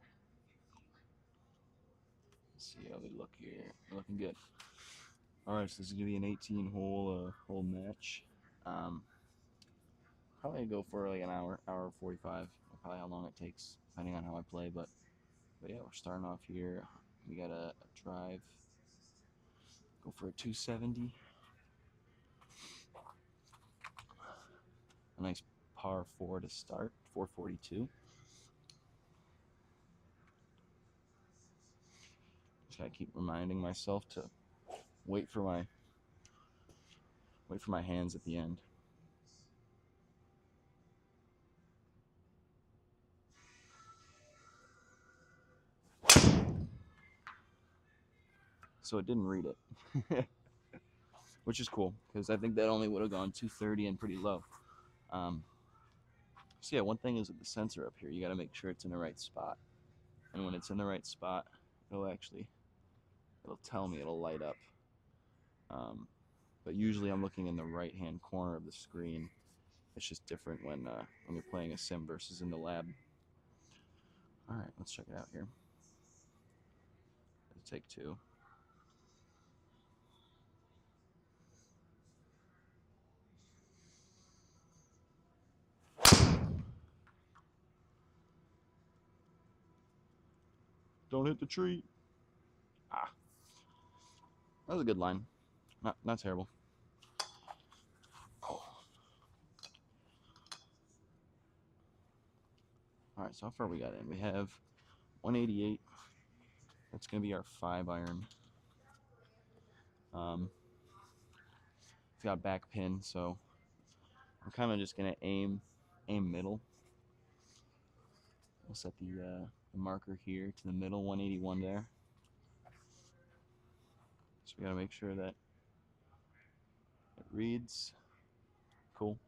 Let's see how they look here. They're looking good. All right, so this is gonna be an 18 hole match. Um, Probably go for like an hour 45. Probably how long it takes, depending on how I play. But yeah, we're starting off here. We got a drive. Go for a 270. A nice par 4 to start. 442. Just gotta keep reminding myself to wait for my hands at the end. So it didn't read it, which is cool because I think that only would have gone 230 and pretty low. So yeah, one thing is with the sensor up here, you got to make sure it's in the right spot. And when it's in the right spot, it'll tell me, it'll light up. But usually I'm looking in the right-hand corner of the screen. It's just different when you're playing a sim versus in the lab. All right, let's check it out here. Let's take 2. Don't hit the tree. Ah, that was a good line. Not terrible. Oh. All right, so how far we got in? We have 188. That's gonna be our 5-iron. It's got back pin, so I'm kind of just gonna aim middle. We'll set the marker here to the middle, 181 there. So we gotta make sure that it reads. Cool.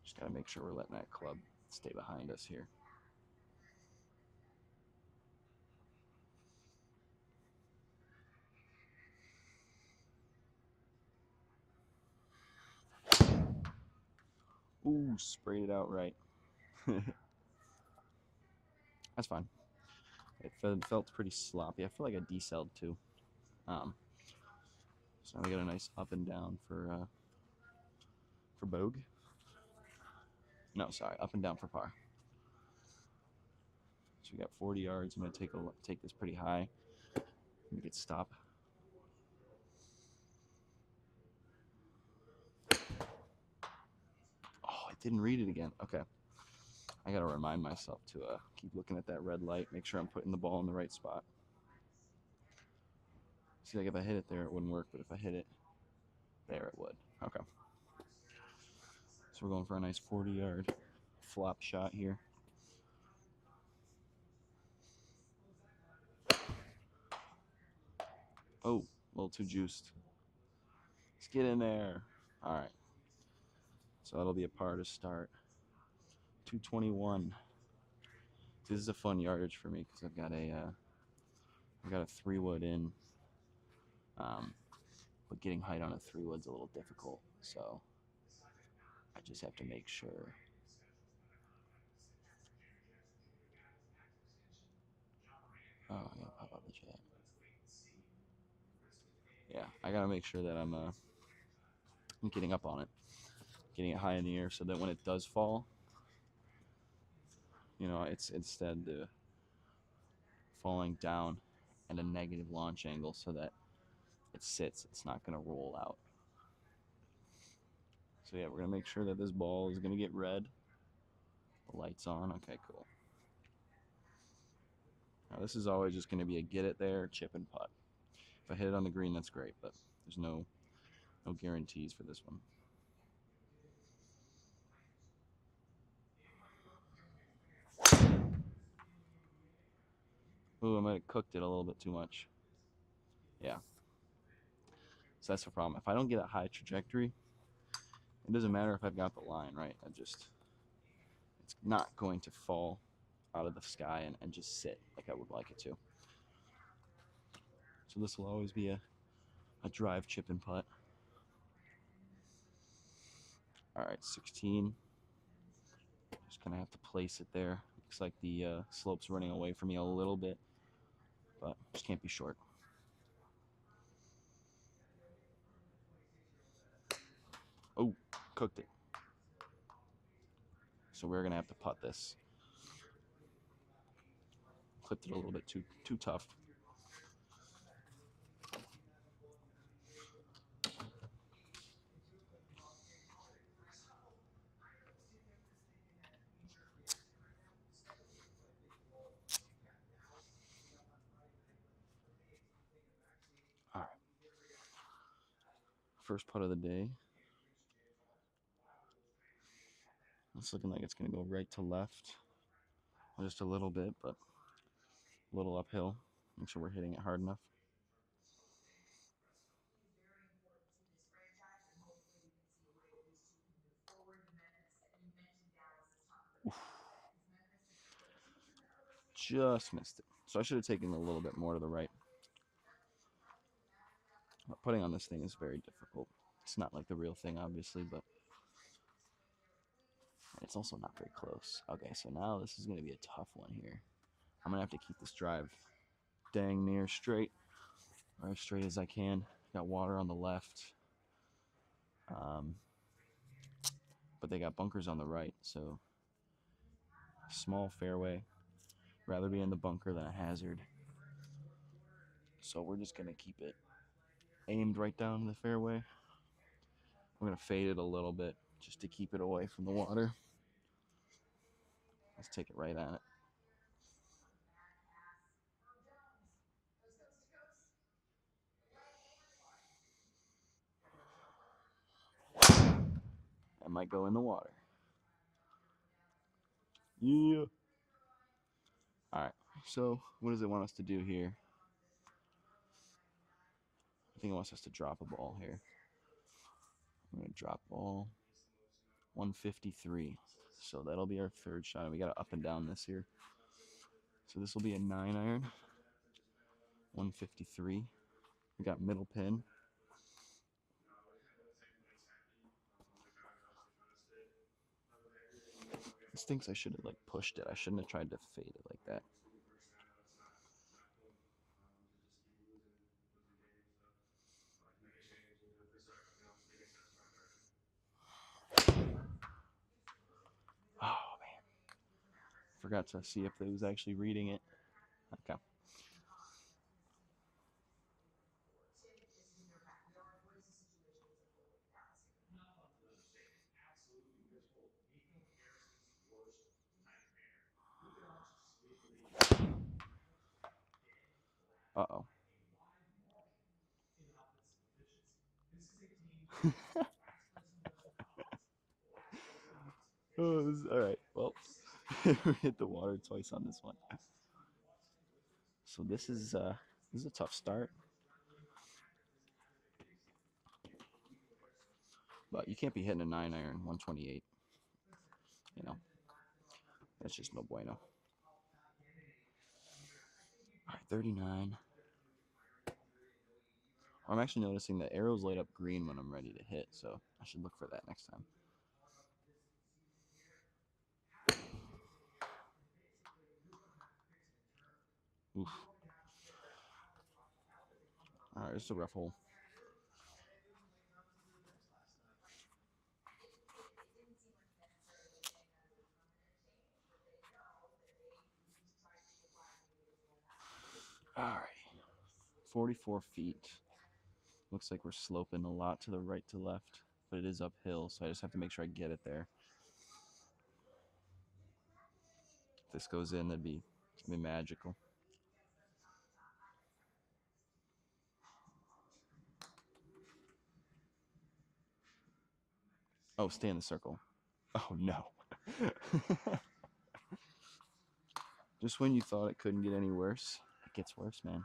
Just gotta make sure we're letting that club stay behind us here. Ooh, sprayed it out right. That's fine. It felt pretty sloppy. I feel like I decelled too. So now we got a nice up and down for Bogue. No, sorry, up and down for par. So we got 40 yards. I'm going to take this pretty high. Make it stop. Oh, I didn't read it again. Okay. I got to remind myself to keep looking at that red light, make sure I'm putting the ball in the right spot. See, like if I hit it there, it wouldn't work, but if I hit it there, it would. Okay. So we're going for a nice 40-yard flop shot here. Oh, a little too juiced. Let's get in there. All right. So that'll be a par to start. 221. This is a fun yardage for me because I've got a 3-wood in, but getting height on a 3-wood's a little difficult. So I just have to make sure. Oh, I gotta pop out the chat. Yeah, I gotta make sure that I'm getting up on it, getting it high in the air, so that when it does fall, it's instead falling down at a negative launch angle, so that it sits. It's not gonna roll out. So yeah, we're gonna make sure that this ball is gonna get red. The light's on. Okay, cool. Now this is always just gonna be a get it there, chip and putt. If I hit it on the green, that's great, but there's no guarantees for this one. Ooh, I might have cooked it a little bit too much. Yeah. So that's the problem. If I don't get a high trajectory, it doesn't matter if I've got the line, right? It's not going to fall out of the sky and just sit like I would like it to. So this will always be a drive, chip, and putt. All right, 16. Just gonna have to place it there. Looks like the slope's running away from me a little bit, but just can't be short. Oh, cooked it. So we're gonna have to putt this. Clipped it a little bit too tough. All right. First putt of the day. It's looking like it's going to go right to left. Just a little bit, but a little uphill. Make sure we're hitting it hard enough. Oof. Just missed it. So I should have taken a little bit more to the right. Putting on this thing is very difficult. It's not like the real thing, obviously, but it's also not very close. Okay, so now this is going to be a tough one here. I'm going to have to keep this drive dang near straight, or as straight as I can. Got water on the left, but they got bunkers on the right, so small fairway. Rather be in the bunker than a hazard. So we're just going to keep it aimed right down the fairway. We're going to fade it a little bit just to keep it away from the water. Let's take it right at it. That might go in the water. Yeah. All right. So what does it want us to do here? I think it wants us to drop a ball here. I'm going to drop ball 153. So that'll be our third shot. We got to up and down this here. So this will be a 9-iron. 153. We got middle pin. This thinks I should have pushed it. I shouldn't have tried to fade it like that. Oh man, forgot to see if they was actually reading it. Okay. Uh-oh. Oh, this is, all right. Well, we hit the water twice on this one. So this is a tough start, but you can't be hitting a 9-iron 128. You know, that's just no bueno. All right, 39. I'm actually noticing that arrows light up green when I'm ready to hit, so I should look for that next time. Oof. All right, it's a rough hole. All right, 44 feet. Looks like we're sloping a lot to the right to left, but it is uphill, so I just have to make sure I get it there. If this goes in, that'd be magical. Oh, stay in the circle. Oh no. Just when you thought it couldn't get any worse, it gets worse, man.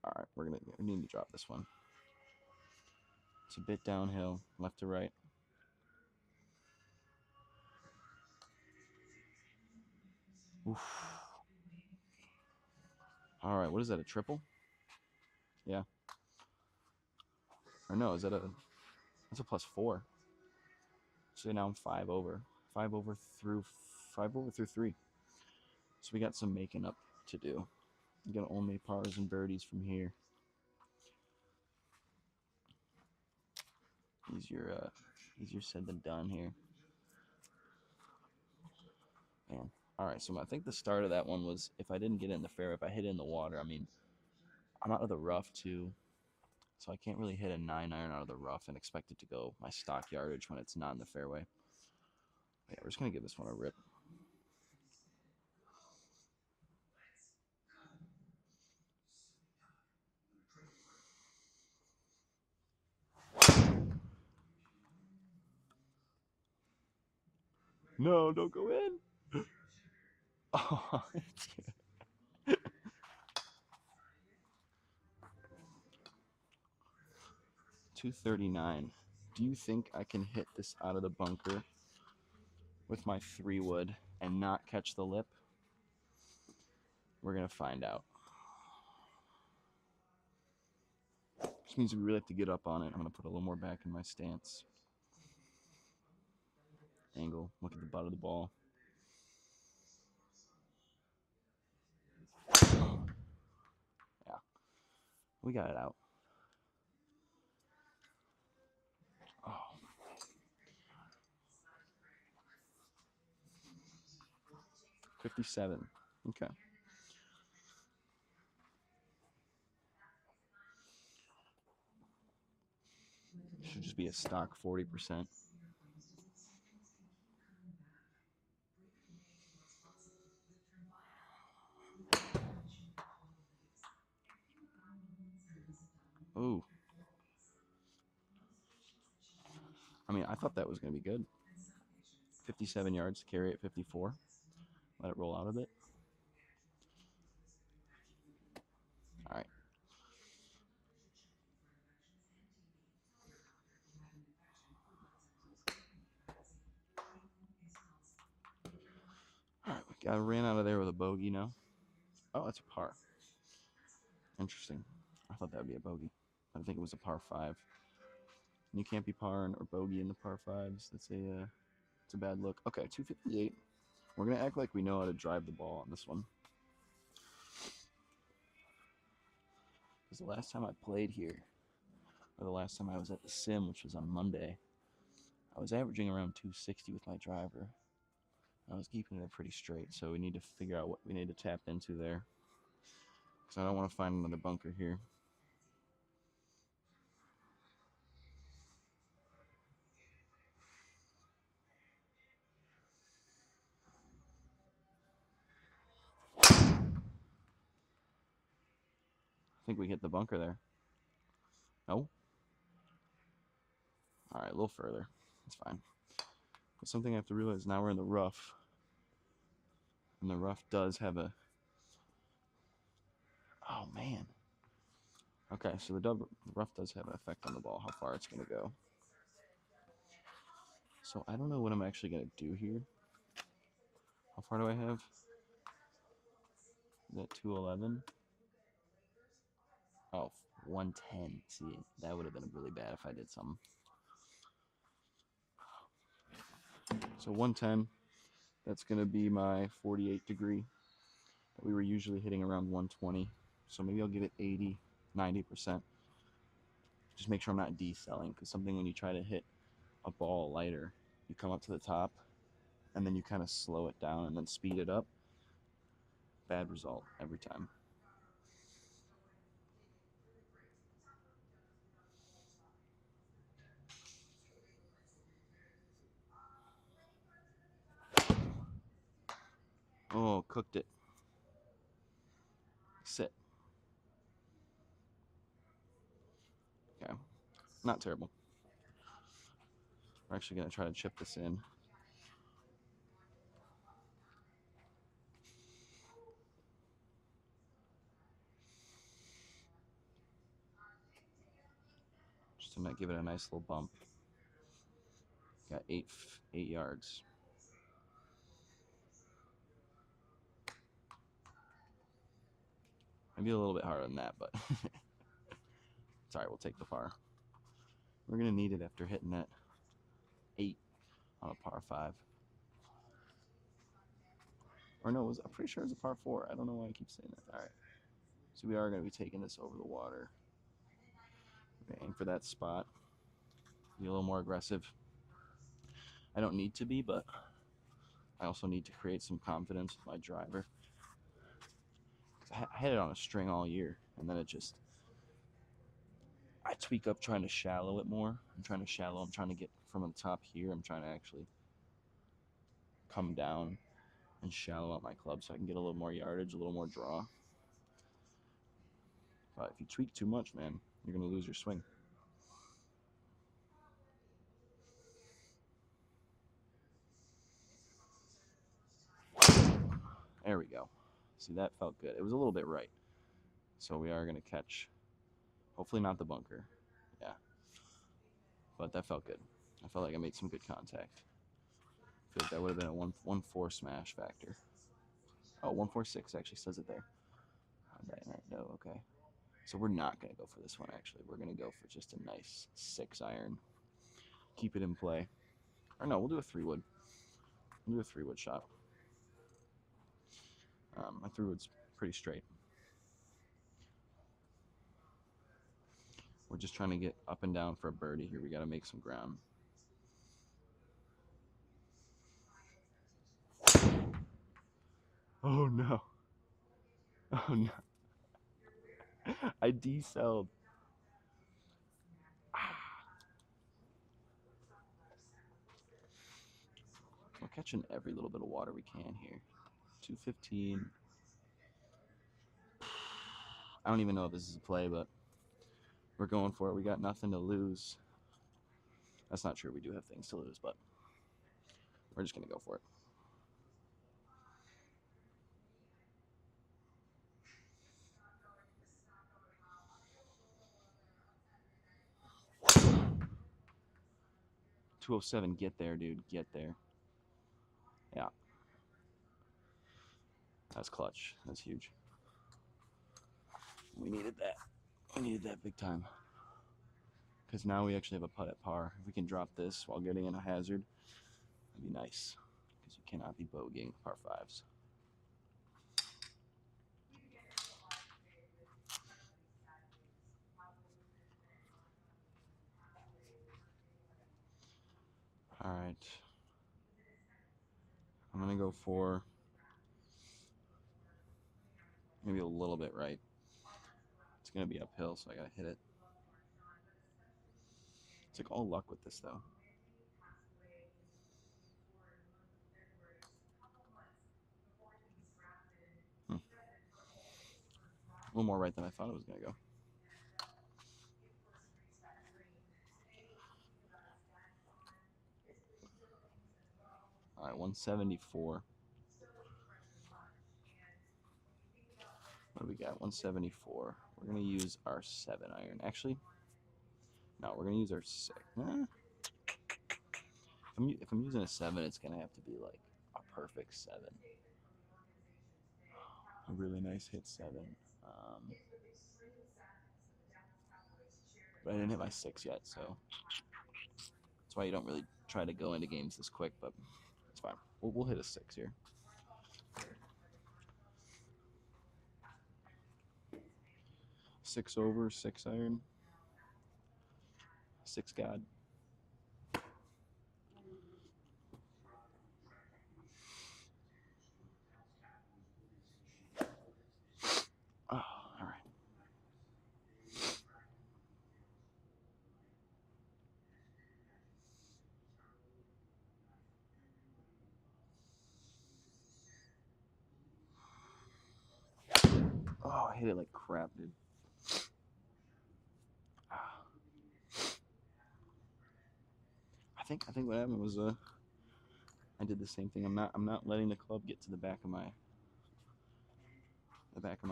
All right, we need to drop this one. It's a bit downhill, left to right. Oof. All right, what is that, a triple? Yeah. Or no, is that that's a +4. So now I'm 5 over. 5 over through 3. So we got some making up to do. You gotta only pars and birdies from here. Easier said than done here. Man. All right, so I think the start of that one was if I didn't get it in the fairway, if I hit it in the water, I mean, I'm out of the rough too, so I can't really hit a 9-iron out of the rough and expect it to go my stock yardage when it's not in the fairway. Yeah, we're just gonna give this one a rip. No, don't go in. Oh, 239. Do you think I can hit this out of the bunker with my 3-wood and not catch the lip? We're gonna find out. Which means we really have to get up on it. I'm gonna put a little more back in my stance. Angle. Look at the butt of the ball. Yeah, we got it out. Oh. $57. Okay. Should just be a stock 40%. Ooh. I mean, I thought that was going to be good. 57 yards to carry at 54. Let it roll out a bit. All right. All right. I ran out of there with a bogey now. Oh, that's a par. Interesting. I thought that would be a bogey. I think it was a par 5. And you can't be par or bogey in the par 5s. It's a bad look. Okay, 258. We're going to act like we know how to drive the ball on this one. Because the last time I played here, or the last time I was at the sim, which was on Monday, I was averaging around 260 with my driver. I was keeping it pretty straight, so we need to figure out what we need to tap into there. Because I don't want to find another bunker here. I think we hit the bunker there. No? Alright, a little further. That's fine. But something I have to realize now we're in the rough. And the rough does have a... Oh, man. Okay, so the rough does have an effect on the ball, how far it's going to go. So I don't know what I'm actually going to do here. How far do I have? Is that 211? Oh, 110. See, that would have been really bad if I did something. So 110, that's going to be my 48 degree. We were usually hitting around 120. So maybe I'll give it 80, 90%. Just make sure I'm not decelling, because something when you try to hit a ball lighter, you come up to the top, and then you kind of slow it down and then speed it up. Bad result every time. Oh, cooked it. Sit. Okay. Not terrible. We're actually going to try to chip this in. Just to give it a nice little bump. Got 8 yards. Maybe a little bit harder than that, but it's alright, we'll take the par. We're going to need it after hitting that 8 on a par 5. Or no, I'm pretty sure it's a par 4. I don't know why I keep saying that. Alright. So we are going to be taking this over the water. Aim for that spot. Be a little more aggressive. I don't need to be, but I also need to create some confidence with my driver. I had it on a string all year, and then I tweak up trying to shallow it more. I'm trying to get from the top here. I'm trying to actually come down and shallow out my club so I can get a little more yardage, a little more draw. But if you tweak too much, man, you're going to lose your swing. There we go. See, that felt good. It was a little bit right. So we are going to catch, hopefully not the bunker. Yeah. But that felt good. I felt like I made some good contact. I feel like that would have been a 1-4 smash factor. Oh, 146 actually says it there. No, okay. So we're not going to go for this one, actually. We're going to go for just a nice 6 iron. Keep it in play. Or no, we'll do a 3-wood. We'll do a 3-wood shot. My 3-wood's pretty straight. We're just trying to get up and down for a birdie here. We got to make some ground. Oh, no. Oh, no. I decelled. We're catching every little bit of water we can here. 215. I don't even know if this is a play, but we're going for it. We got nothing to lose. That's not true. We do have things to lose, but we're just going to go for it. .207, get there, dude. Get there. Yeah. That's clutch. That's huge. We needed that. We needed that big time. Because now we actually have a putt at par. If we can drop this while getting in a hazard, that'd be nice. Because you cannot be bogeying par 5s. All right. I'm going to go for maybe a little bit right. It's going to be uphill, so I got to hit it. It's like all luck with this, though. A little more right than I thought it was going to go. All right, 174. What do we got? 174. We're going to use our 7 iron. Actually, no, we're going to use our 6. If I'm using a 7, it's going to have to be like a perfect 7. A really nice hit 7. But I didn't hit my 6 yet, so that's why you don't really try to go into games this quick, but it's fine. We'll hit a 6 here. Six over, 6 iron. 6 God. Oh, all right. Oh, I hit it like crap, dude. I think what happened was I did the same thing. I'm not letting the club get to the back of my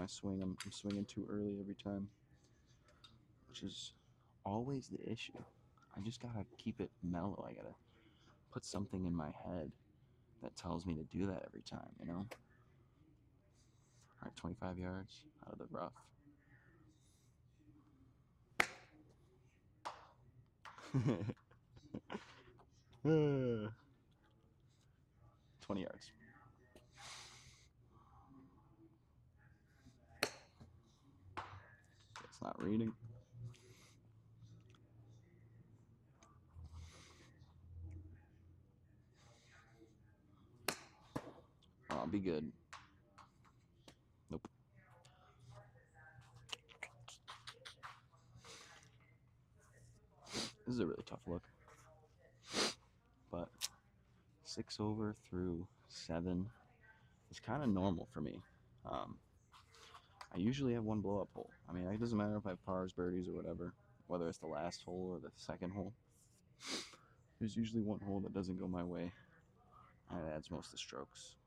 swing. I'm swinging too early every time, which is always the issue. I just gotta keep it mellow. I gotta put something in my head that tells me to do that every time, you know? All right, 25 yards out of the rough. 20 yards. It's not reading. Oh, I'll be good. Nope. This is a really tough look. But 6 over through 7 is kind of normal for me. I usually have one blow-up hole. I mean, it doesn't matter if I have pars, birdies, or whatever, whether it's the last hole or the second hole. There's usually one hole that doesn't go my way, and it adds most of the strokes.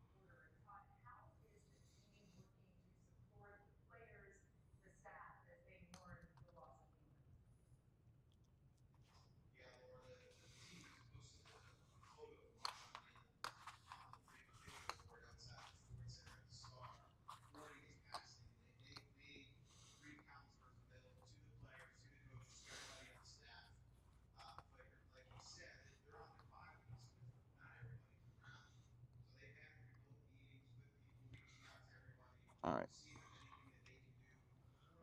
All right.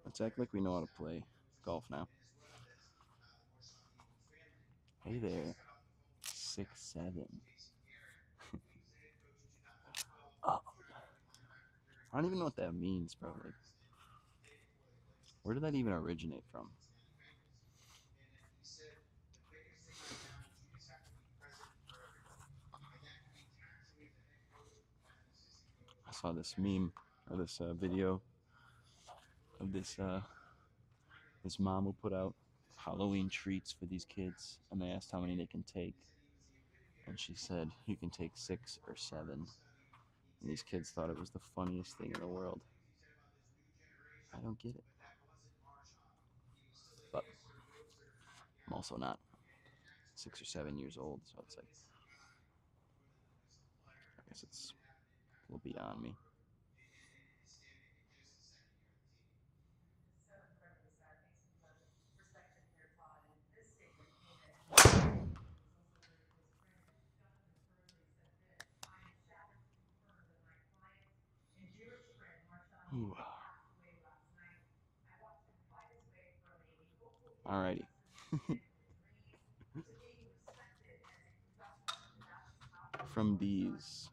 Let's act like we know how to play golf now. Hey there. 6-7. Oh. I don't even know what that means, bro. Like, where did that even originate from? I saw this meme or this video of this mom who put out Halloween treats for these kids, and they asked how many they can take, and she said you can take 6 or 7. And these kids thought it was the funniest thing in the world. I don't get it, but I'm also not 6 or 7 years old, so it's like I guess it's a little beyond me. Ooh. Alrighty. from these.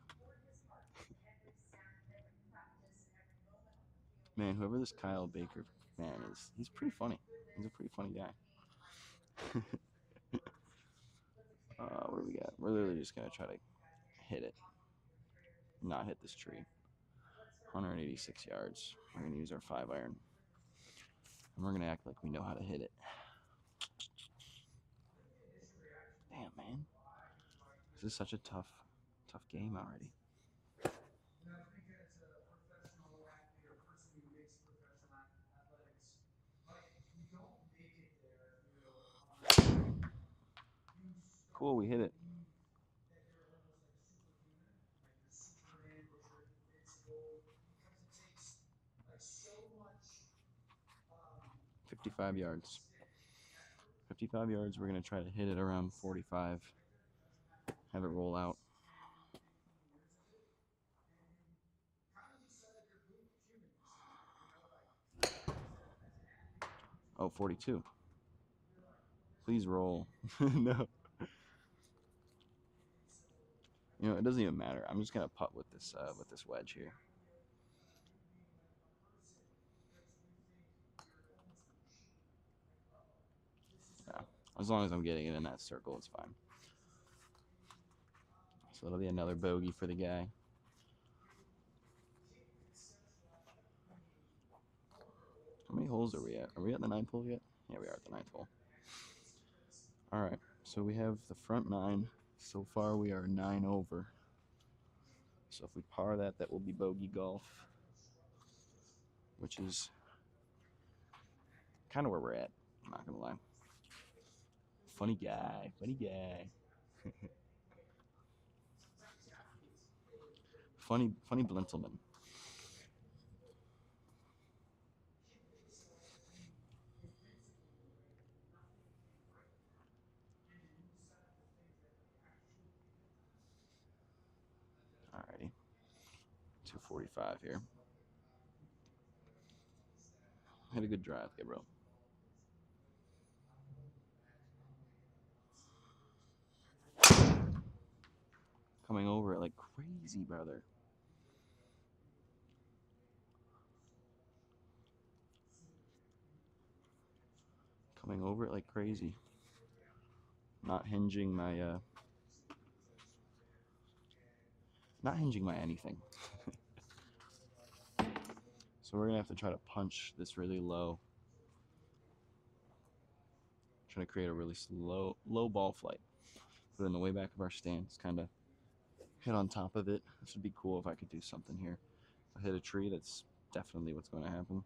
Man, whoever this Kyle Baker man is, he's pretty funny. He's a pretty funny guy. What do we got? We're literally just going to try to hit it. Not hit this tree. 186 yards. We're going to use our 5-iron. And we're going to act like we know how to hit it. Damn, man. This is such a tough game already. Cool, we hit it. $55 yards. 55 yards, we're going to try to hit it around 45. Have it roll out. Oh, 42. Please roll. No. You know, it doesn't even matter. I'm just gonna putt with this wedge here. Yeah. As long as I'm getting it in that circle, it's fine. So it'll be another bogey for the guy. How many holes are we at? Are we at the 9th hole yet? Yeah, we are at the 9th hole. All right. So we have the front 9. So far, we are 9 over. So if we par that, that will be bogey golf, which is kind of where we're at. I'm not gonna lie. Funny guy. funny Blintelman. Alrighty. 245 here. Had a good drive, Gabriel. Coming over it like crazy, brother. Coming over it like crazy. Not hinging my anything. So we're gonna have to try to punch this really low. Trying to create a really low ball flight. Put it in the way back of our stance, kind of hit on top of it. This would be cool if I could do something here. If I hit a tree, that's definitely what's going to happen.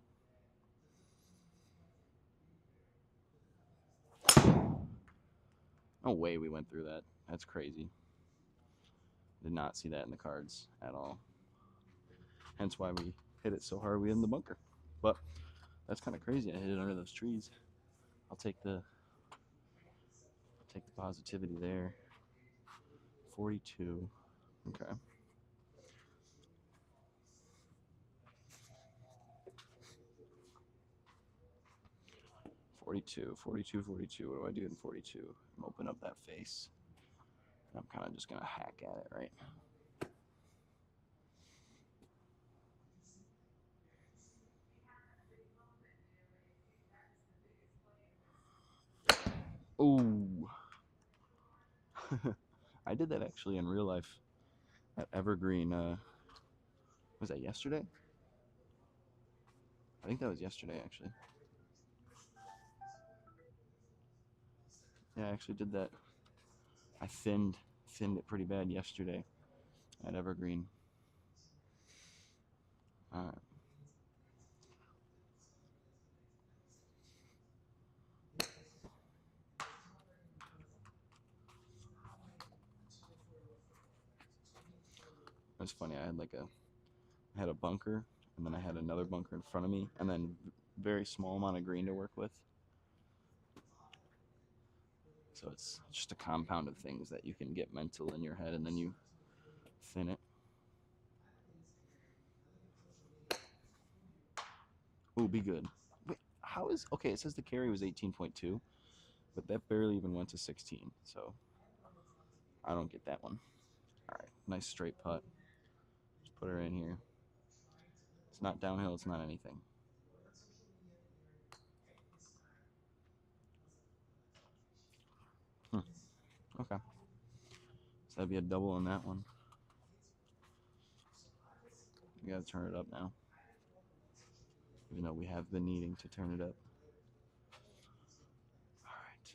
No way we went through that. That's crazy. Did not see that in the cards at all. Hence why we hit it so hard we hit in the bunker. But that's kind of crazy. I hit it under those trees. I'll take the positivity there. 42. Okay. 42. What do I do in 42? I'm open up that face. I'm kind of just going to hack at it, right? Ooh. I did that actually in real life at Evergreen. Was that yesterday? I think that was yesterday, actually. Yeah, I actually did that. I thinned it pretty bad yesterday at Evergreen. It was funny. I had a bunker, and then I had another bunker in front of me, and then very small amount of green to work with. So it's just a compound of things that you can get mental in your head, and then you thin it. Ooh, be good. Wait, how is okay? It says the carry was 18.2, but that barely even went to 16. So I don't get that one. right, nice straight putt. Just put her in here. It's not downhill, it's not anything. Okay. So that'd be a double on that one. We gotta turn it up now. Even though we have been needing to turn it up. Alright.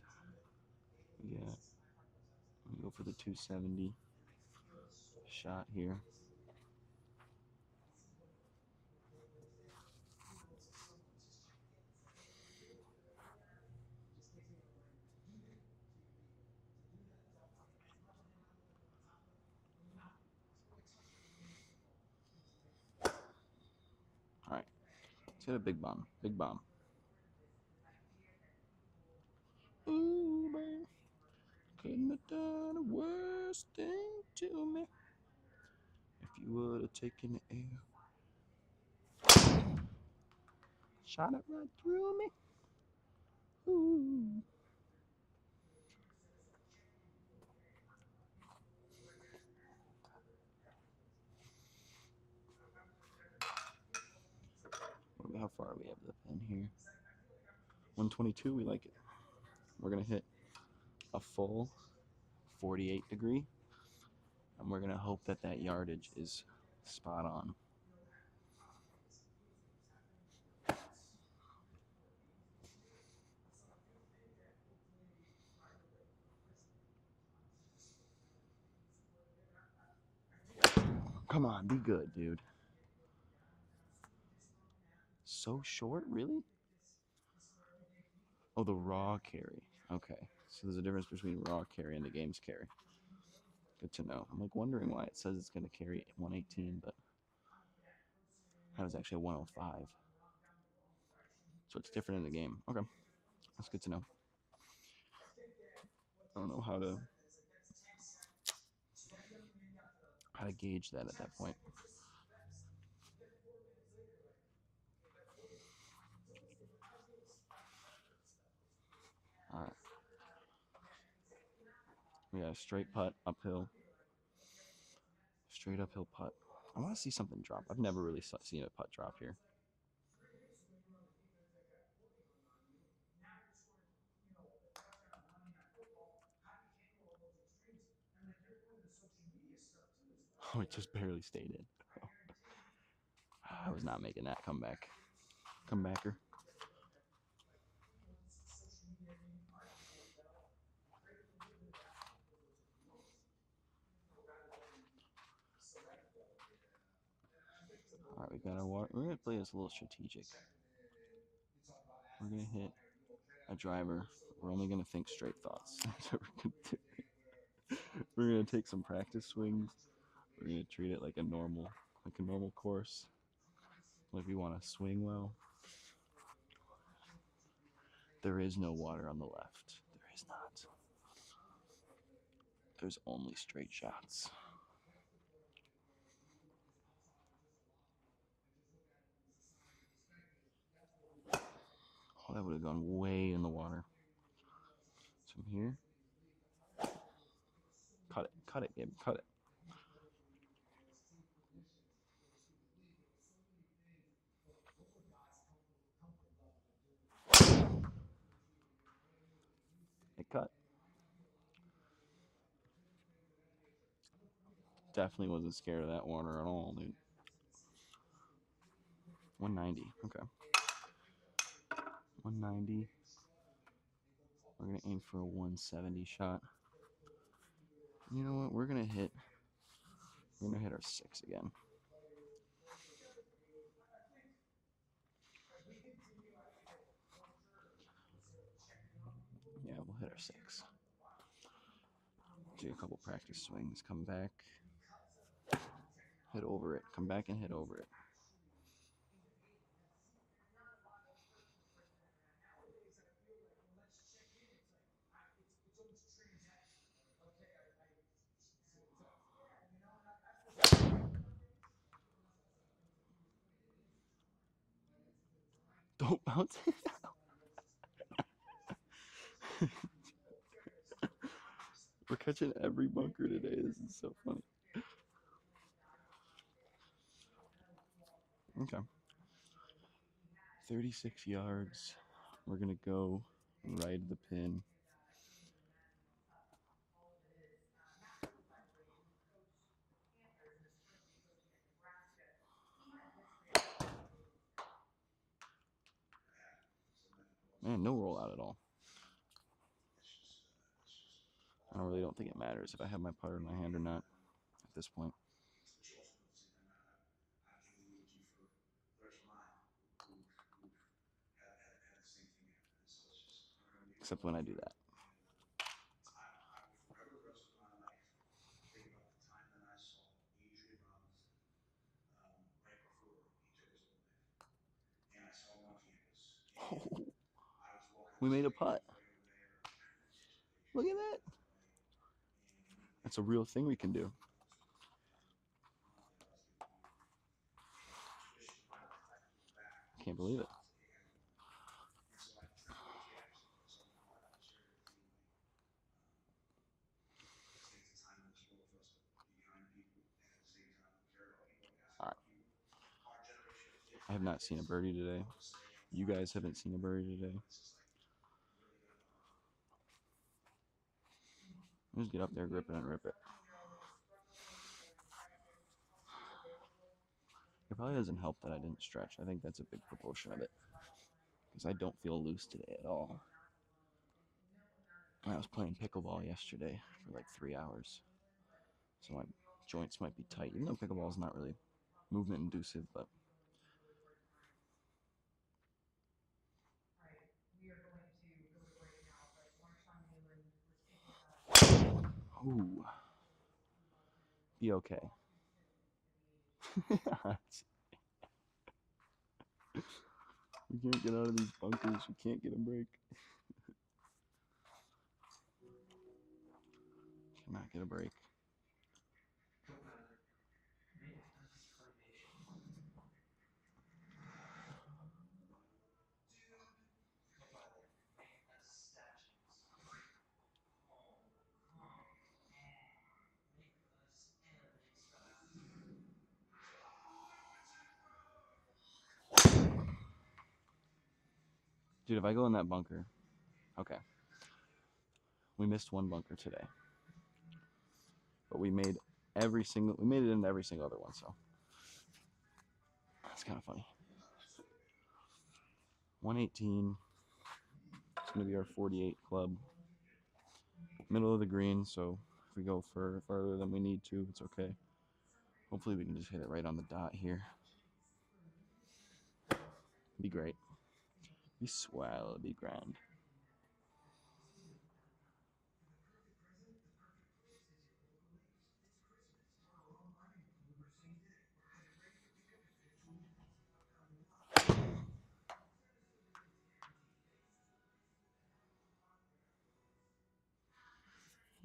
We go for the 270 shot here. Alright. Let's hit a big bomb. Big bomb. Ooh, man. Couldn't have done a worse thing to me if you would have taken the air. Shot it right through me. Ooh. How far we have the pin here? 122, we like it. We're going to hit a full 48 degree, and we're going to hope that that yardage is spot on. Come on, be good, dude. So short, really? Oh, the raw carry. Okay, so there's a difference between raw carry and the game's carry. Good to know. I'm like wondering why it says it's going to carry 118, but that was actually 105. So it's different in the game. Okay, that's good to know. I don't know how to gauge that at that point. All right. We got a straight putt uphill. Straight uphill putt. I want to see something drop. I've never really seen a putt drop here. Oh, it just barely stayed in. I was not making that comeback. Comebacker. All right, we got our water. We're gonna play this a little strategic. We're gonna hit a driver. We're only gonna think straight thoughts. That's what we're gonna do. We're gonna take some practice swings. We're gonna treat it like a normal course. Like we want to swing well. There is no water on the left. There is not. There's only straight shots. Oh, that would have gone way in the water. So from here, cut it, Gabe, cut it. It cut. Definitely wasn't scared of that water at all, dude. 190. Okay. 190. We're gonna aim for a 170 shot. You know what? We're gonna hit our 6 again. Yeah, we'll hit our 6. Do a couple practice swings. Come back. Hit over it. Come back and hit over it. Don't bounce it out. We're catching every bunker today. This is so funny. Okay. 36 yards. We're going to go right of the pin. Man, no roll out at all. I really don't think it matters if I have my putter in my hand or not at this point. Except when I do that. Oh, we made a putt. Look at that. That's a real thing we can do. Can't believe it. All right. I have not seen a birdie today. You guys haven't seen a birdie today. Just get up there, grip it, and rip it. It probably doesn't help that I didn't stretch. I think that's a big proportion of it. Because I don't feel loose today at all. I was playing pickleball yesterday for like 3 hours. So my joints might be tight. Even though pickleball is not really movement inducive, but ooh, be okay. We can't get out of these bunkers. We can't get a break. Cannot get a break. Dude, if I go in that bunker, okay. We missed one bunker today, but we made it into every single other one. So that's kind of funny. 118. It's gonna be our 48 club. Middle of the green, so if we go farther than we need to, it's okay. Hopefully we can just hit it right on the dot here. Be great. Be swell. Be grand.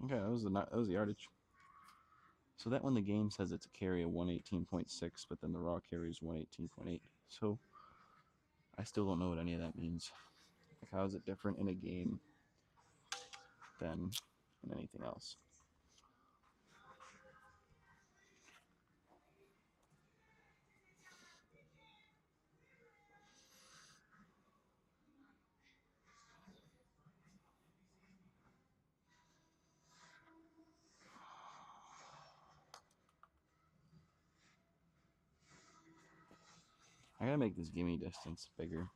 Okay, that was the yardage. So that one, the game says it's a carry of 118.6, but then the raw carry is 118.8. So I still don't know what any of that means. Like, how is it different in a game than in anything else? I gotta make this gimme distance bigger.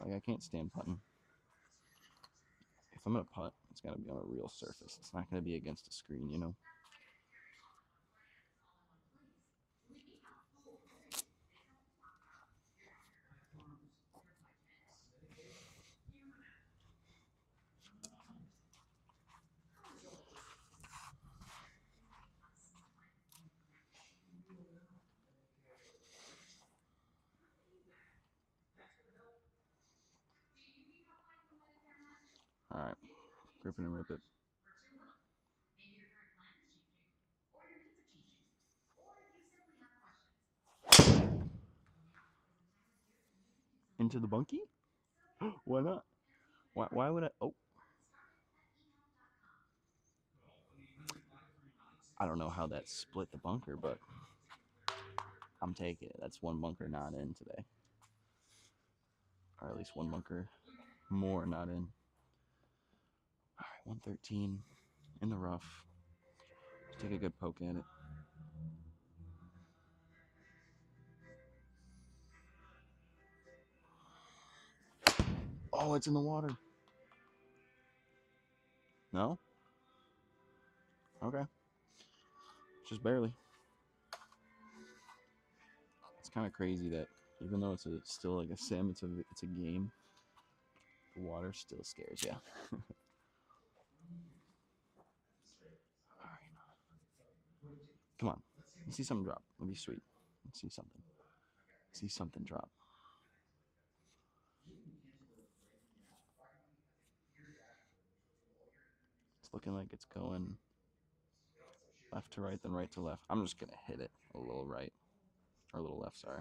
Like, I can't stand putting. If I'm gonna putt, it's gotta be on a real surface. It's not gonna be against a screen, you know? Alright. Grip it and rip it. Into the bunkie? Why not? Why would I? Oh. I don't know how that split the bunker, but I'm taking it. That's one bunker not in today. Or at least one bunker more not in. All right, 113 in the rough. Just take a good poke at it. Oh, it's in the water. No? Okay. Just barely. It's kind of crazy that even though it's still like a sim, it's a game. The water still scares you. All right. Come on. Let's see something drop. Let me be sweet. Let's see something. See something drop. It's looking like it's going left to right, then right to left. I'm just gonna hit it a little right or a little left. Sorry.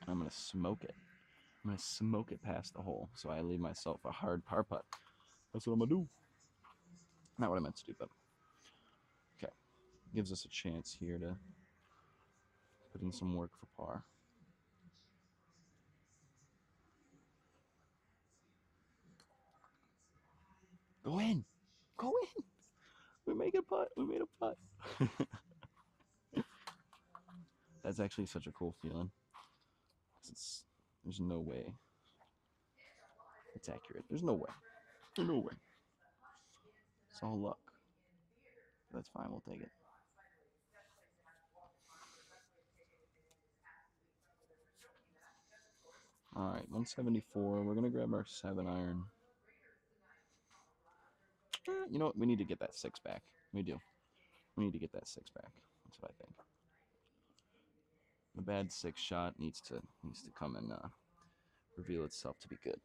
And I'm gonna smoke it. I'm gonna smoke it past the hole, so I leave myself a hard par putt. That's what I'm gonna do. Not what I meant to do, but okay. Gives us a chance here to put in some work for par. Go in. Go in. We make a putt. We made a putt. That's actually such a cool feeling. There's no way it's accurate. There's no way. There's no way. It's all luck. That's fine. We'll take it. All right, 174. We're gonna grab our 7-iron. You know what? We need to get that 6 back. We do. We need to get that 6 back. That's what I think. The bad 6 shot needs to come and reveal itself to be good.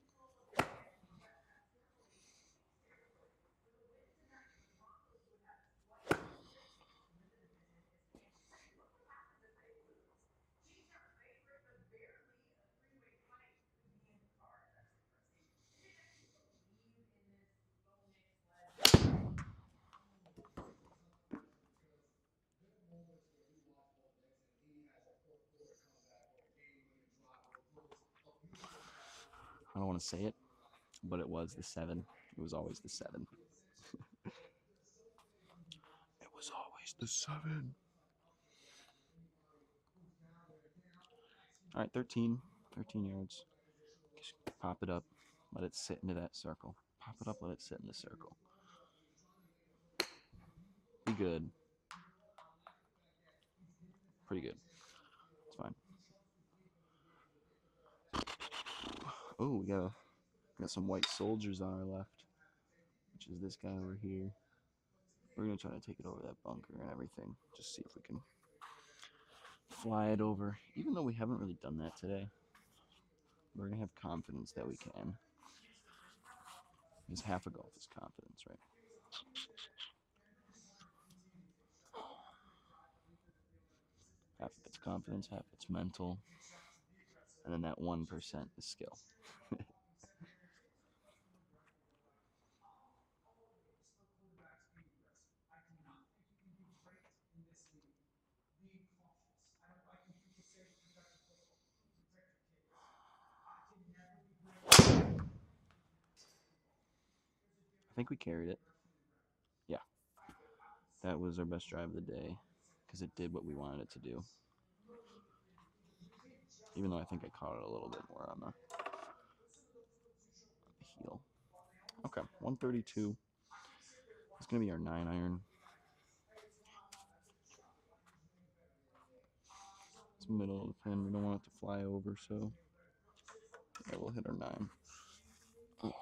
I don't want to say it, but it was the 7. It was always the 7. It was always the 7. All right, 13 yards. Just pop it up. Let it sit into that circle. Pop it up, let it sit in the circle. Be good. Pretty good. It's fine. Oh, we got some white soldiers on our left, which is this guy over here. We're going to try to take it over that bunker and everything. Just see if we can fly it over. Even though we haven't really done that today, we're going to have confidence that we can. Because half a golf is confidence, right? Half of it's confidence, half it's mental, and then that 1% is skill. I think we carried it. Yeah. That was our best drive of the day because it did what we wanted it to do. Even though I think I caught it a little bit more on the heel. Okay, 132. It's going to be our 9-iron. It's middle of the pin. We don't want it to fly over, so yeah, we'll hit our 9. Oh.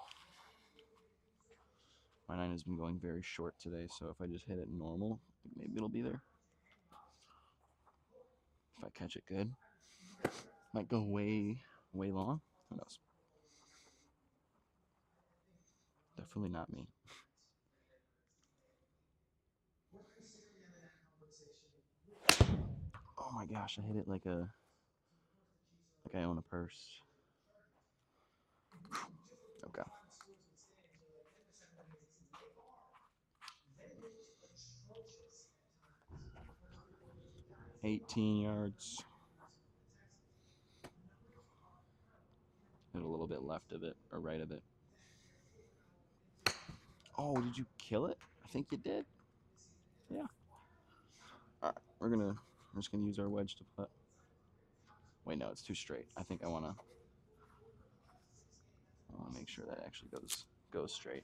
My 9 has been going very short today, so if I just hit it normal, maybe it'll be there. If I catch it good, might go way long. Who knows? Definitely not me. Oh my gosh, I hit it like I own a purse. Okay. 18 yards. Hit a little bit left of it, or right of it. Oh, did you kill it? I think you did. Yeah. All right, we're just gonna use our wedge to put. Wait, no, it's too straight. I think I wanna make sure that actually goes straight.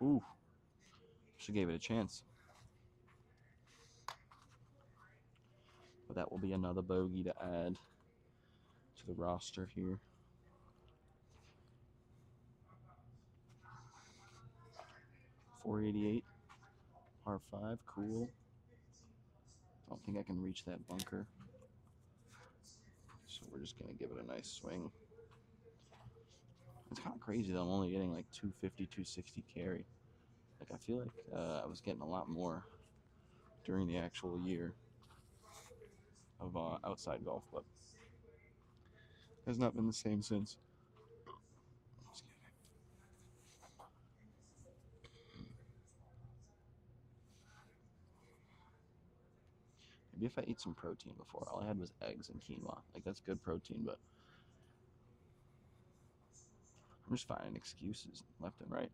Ooh, she gave it a chance. But that will be another bogey to add to the roster here. .488, par 5, cool. Don't think I can reach that bunker. So we're just gonna give it a nice swing. It's kind of crazy that I'm only getting like 250, 260 carry. Like I feel like I was getting a lot more during the actual year of outside golf, but has not been the same since. Maybe if I ate some protein before. All I had was eggs and quinoa. Like that's good protein, but I'm just finding excuses left and right.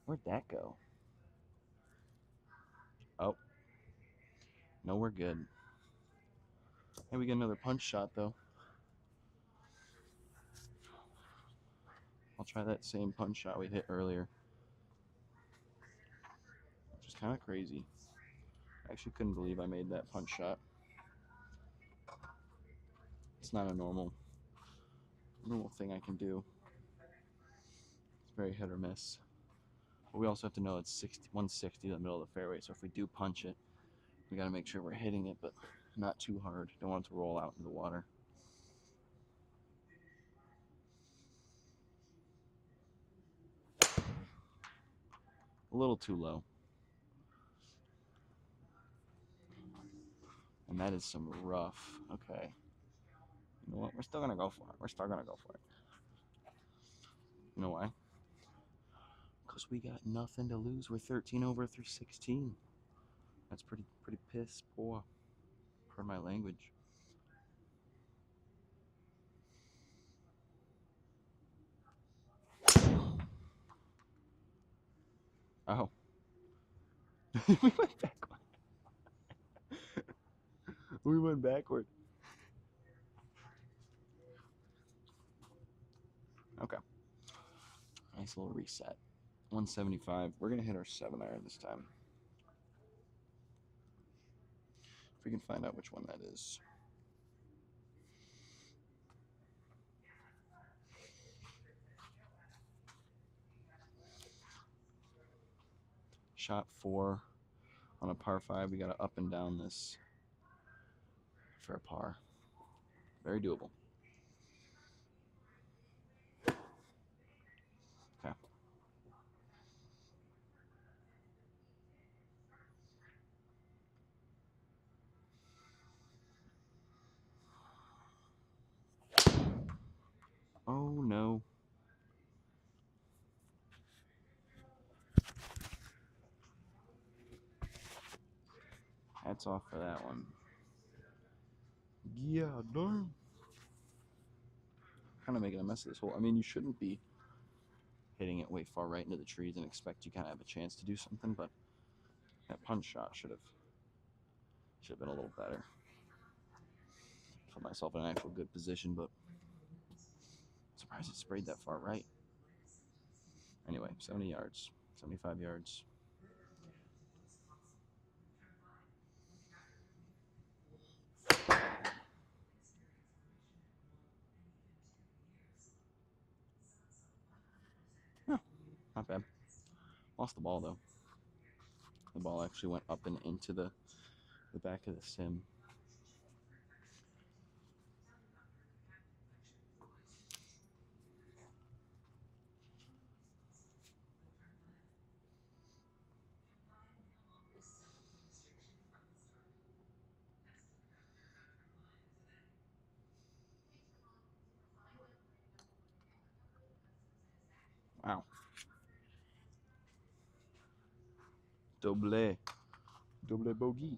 Where'd that go? Oh, no, we're good. Hey, we get another punch shot though. I'll try that same punch shot we hit earlier, which is kind of crazy. I actually couldn't believe I made that punch shot. It's not a normal thing I can do. It's very hit or miss. But we also have to know it's 160 in the middle of the fairway, so if we do punch it, we got to make sure we're hitting it, but not too hard. Don't want it to roll out into the water. A little too low. And that is some rough. Okay. You know what? We're still going to go for it. You know why? Because we got nothing to lose. We're 13 over through 16. That's pretty piss poor. Pardon my language. Oh. We went backward. We went backward. Okay. Nice little reset. 175. We're going to hit our 7-iron this time. If we can find out which one that is. Shot 4 on a par 5. We got to up and down this for a par. Very doable. Okay. Oh no. Hats off for that one. Yeah, darn. Kind of making a mess of this hole. I mean, you shouldn't be hitting it way far right into the trees and expect you kind of have a chance to do something, but that punch shot should have been a little better. Put myself in an actual good position, but I'm surprised it sprayed that far right. Anyway, 70 yards, 75 yards. Yeah, not bad. Lost the ball though. The ball actually went up and into the back of the sim. Double. Double bogey.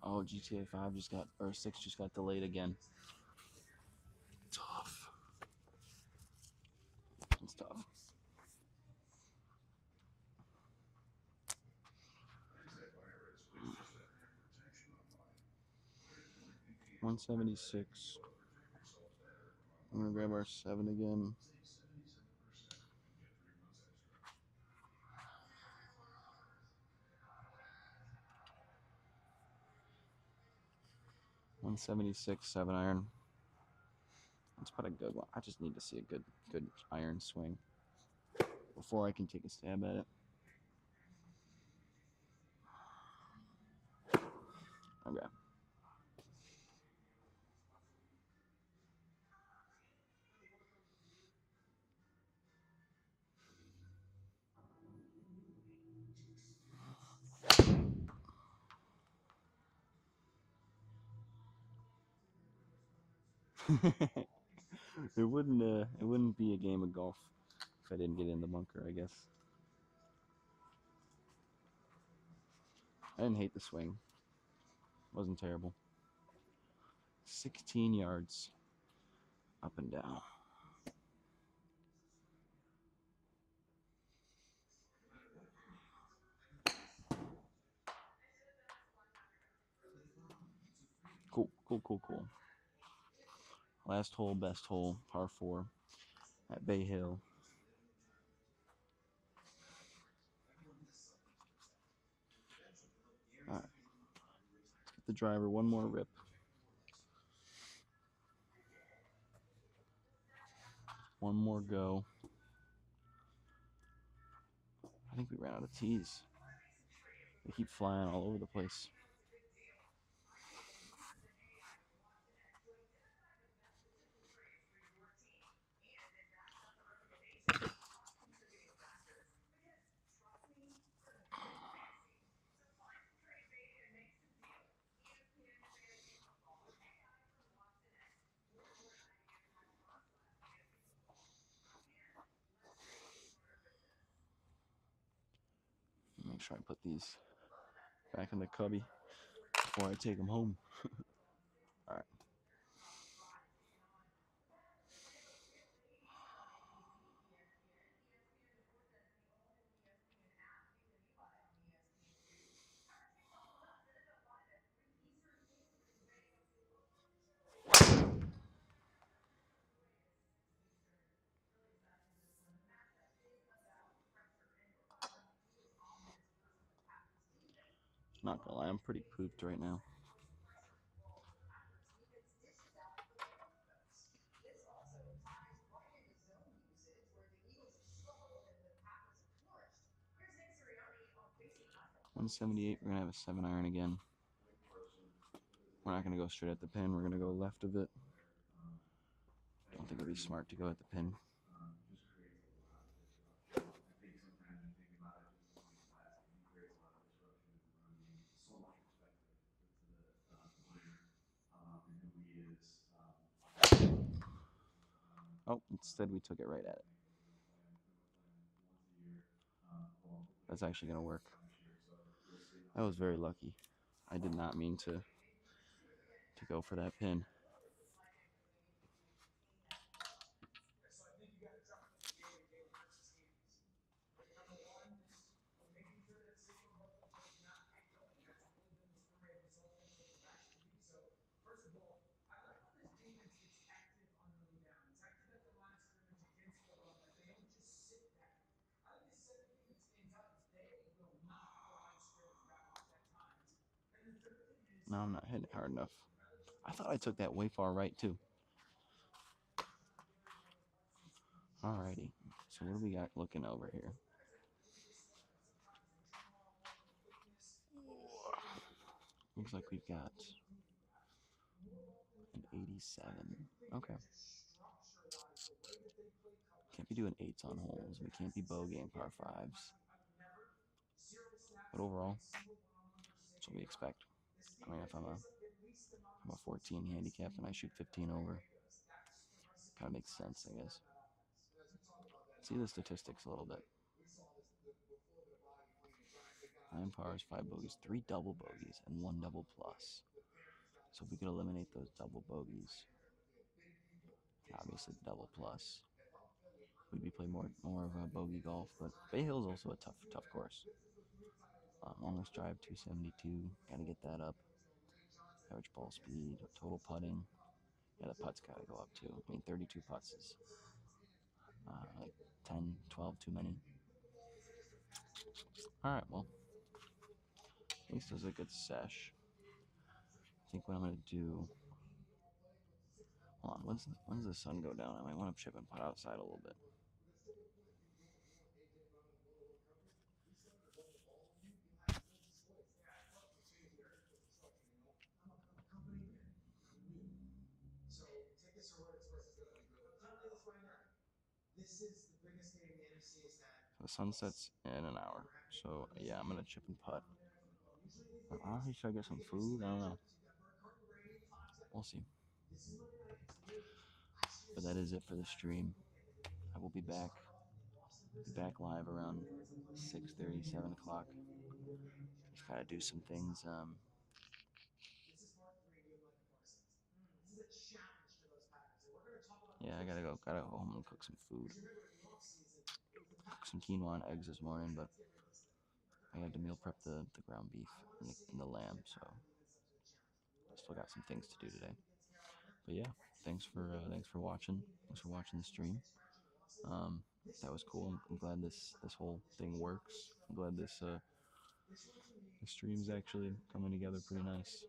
Oh, GTA 5 just got, or 6 just got delayed again. Tough. It's tough. $176. I'm gonna grab our 7 again. $176 7 iron. Let's put a good one. I just need to see a good iron swing before I can take a stab at it. Okay. It wouldn't be a game of golf if I didn't get in the bunker, I guess. I didn't hate the swing. It wasn't terrible. 16 yards up and down. Cool, cool, cool, cool. Last hole, best hole, par 4 at Bay Hill. All right. Let's get the driver one more rip. One more go. I think we ran out of tees. They keep flying all over the place. Make sure I put these back in the cubby before I take them home. All right. Not gonna lie, I'm pretty pooped right now. $178. We're gonna have a 7 iron again. We're not gonna go straight at the pin. We're gonna go left of it. Don't think it'd be smart to go at the pin. Oh, instead we took it right at it. That's actually gonna work. That was very lucky. I did not mean to go for that pin. No, I'm not hitting it hard enough. I thought I took that way far right too. Alrighty. So what do we got looking over here? Looks like we've got an 87. Okay. Can't be doing 8s on holes. We can't be bogeying par 5s. But overall, that's what we expect. I mean, if I'm a 14 handicap and I shoot 15 over, kind of makes sense, I guess. See the statistics a little bit. 9 pars, 5 bogeys, 3 double bogeys, and 1 double plus. So if we could eliminate those double bogeys, obviously the double plus, we'd be playing more of a bogey golf. But Bay Hill's also a tough course. Longest drive 272. Got to get that up. Average ball speed, total putting. Yeah, the putts got to go up too. I mean, 32 putts is like 10, 12 too many. All right, well, at least it was a good sesh. I think what I'm gonna do. Hold on, when's the sun go down? I might want to chip and putt outside a little bit. The sun sets in an hour, so yeah, I'm gonna chip and putt. Should I get some food? I don't know. We'll see. But that is it for the stream. I will be back live around 6:30, 7 o'clock. Just gotta do some things. Yeah, I gotta go home and cook some food. Cook some quinoa and eggs this morning, but I had to meal prep the ground beef and the lamb, so I still got some things to do today. But yeah, thanks for watching. Thanks for watching the stream. That was cool. I'm glad this whole thing works. I'm glad this the stream's actually coming together pretty nice.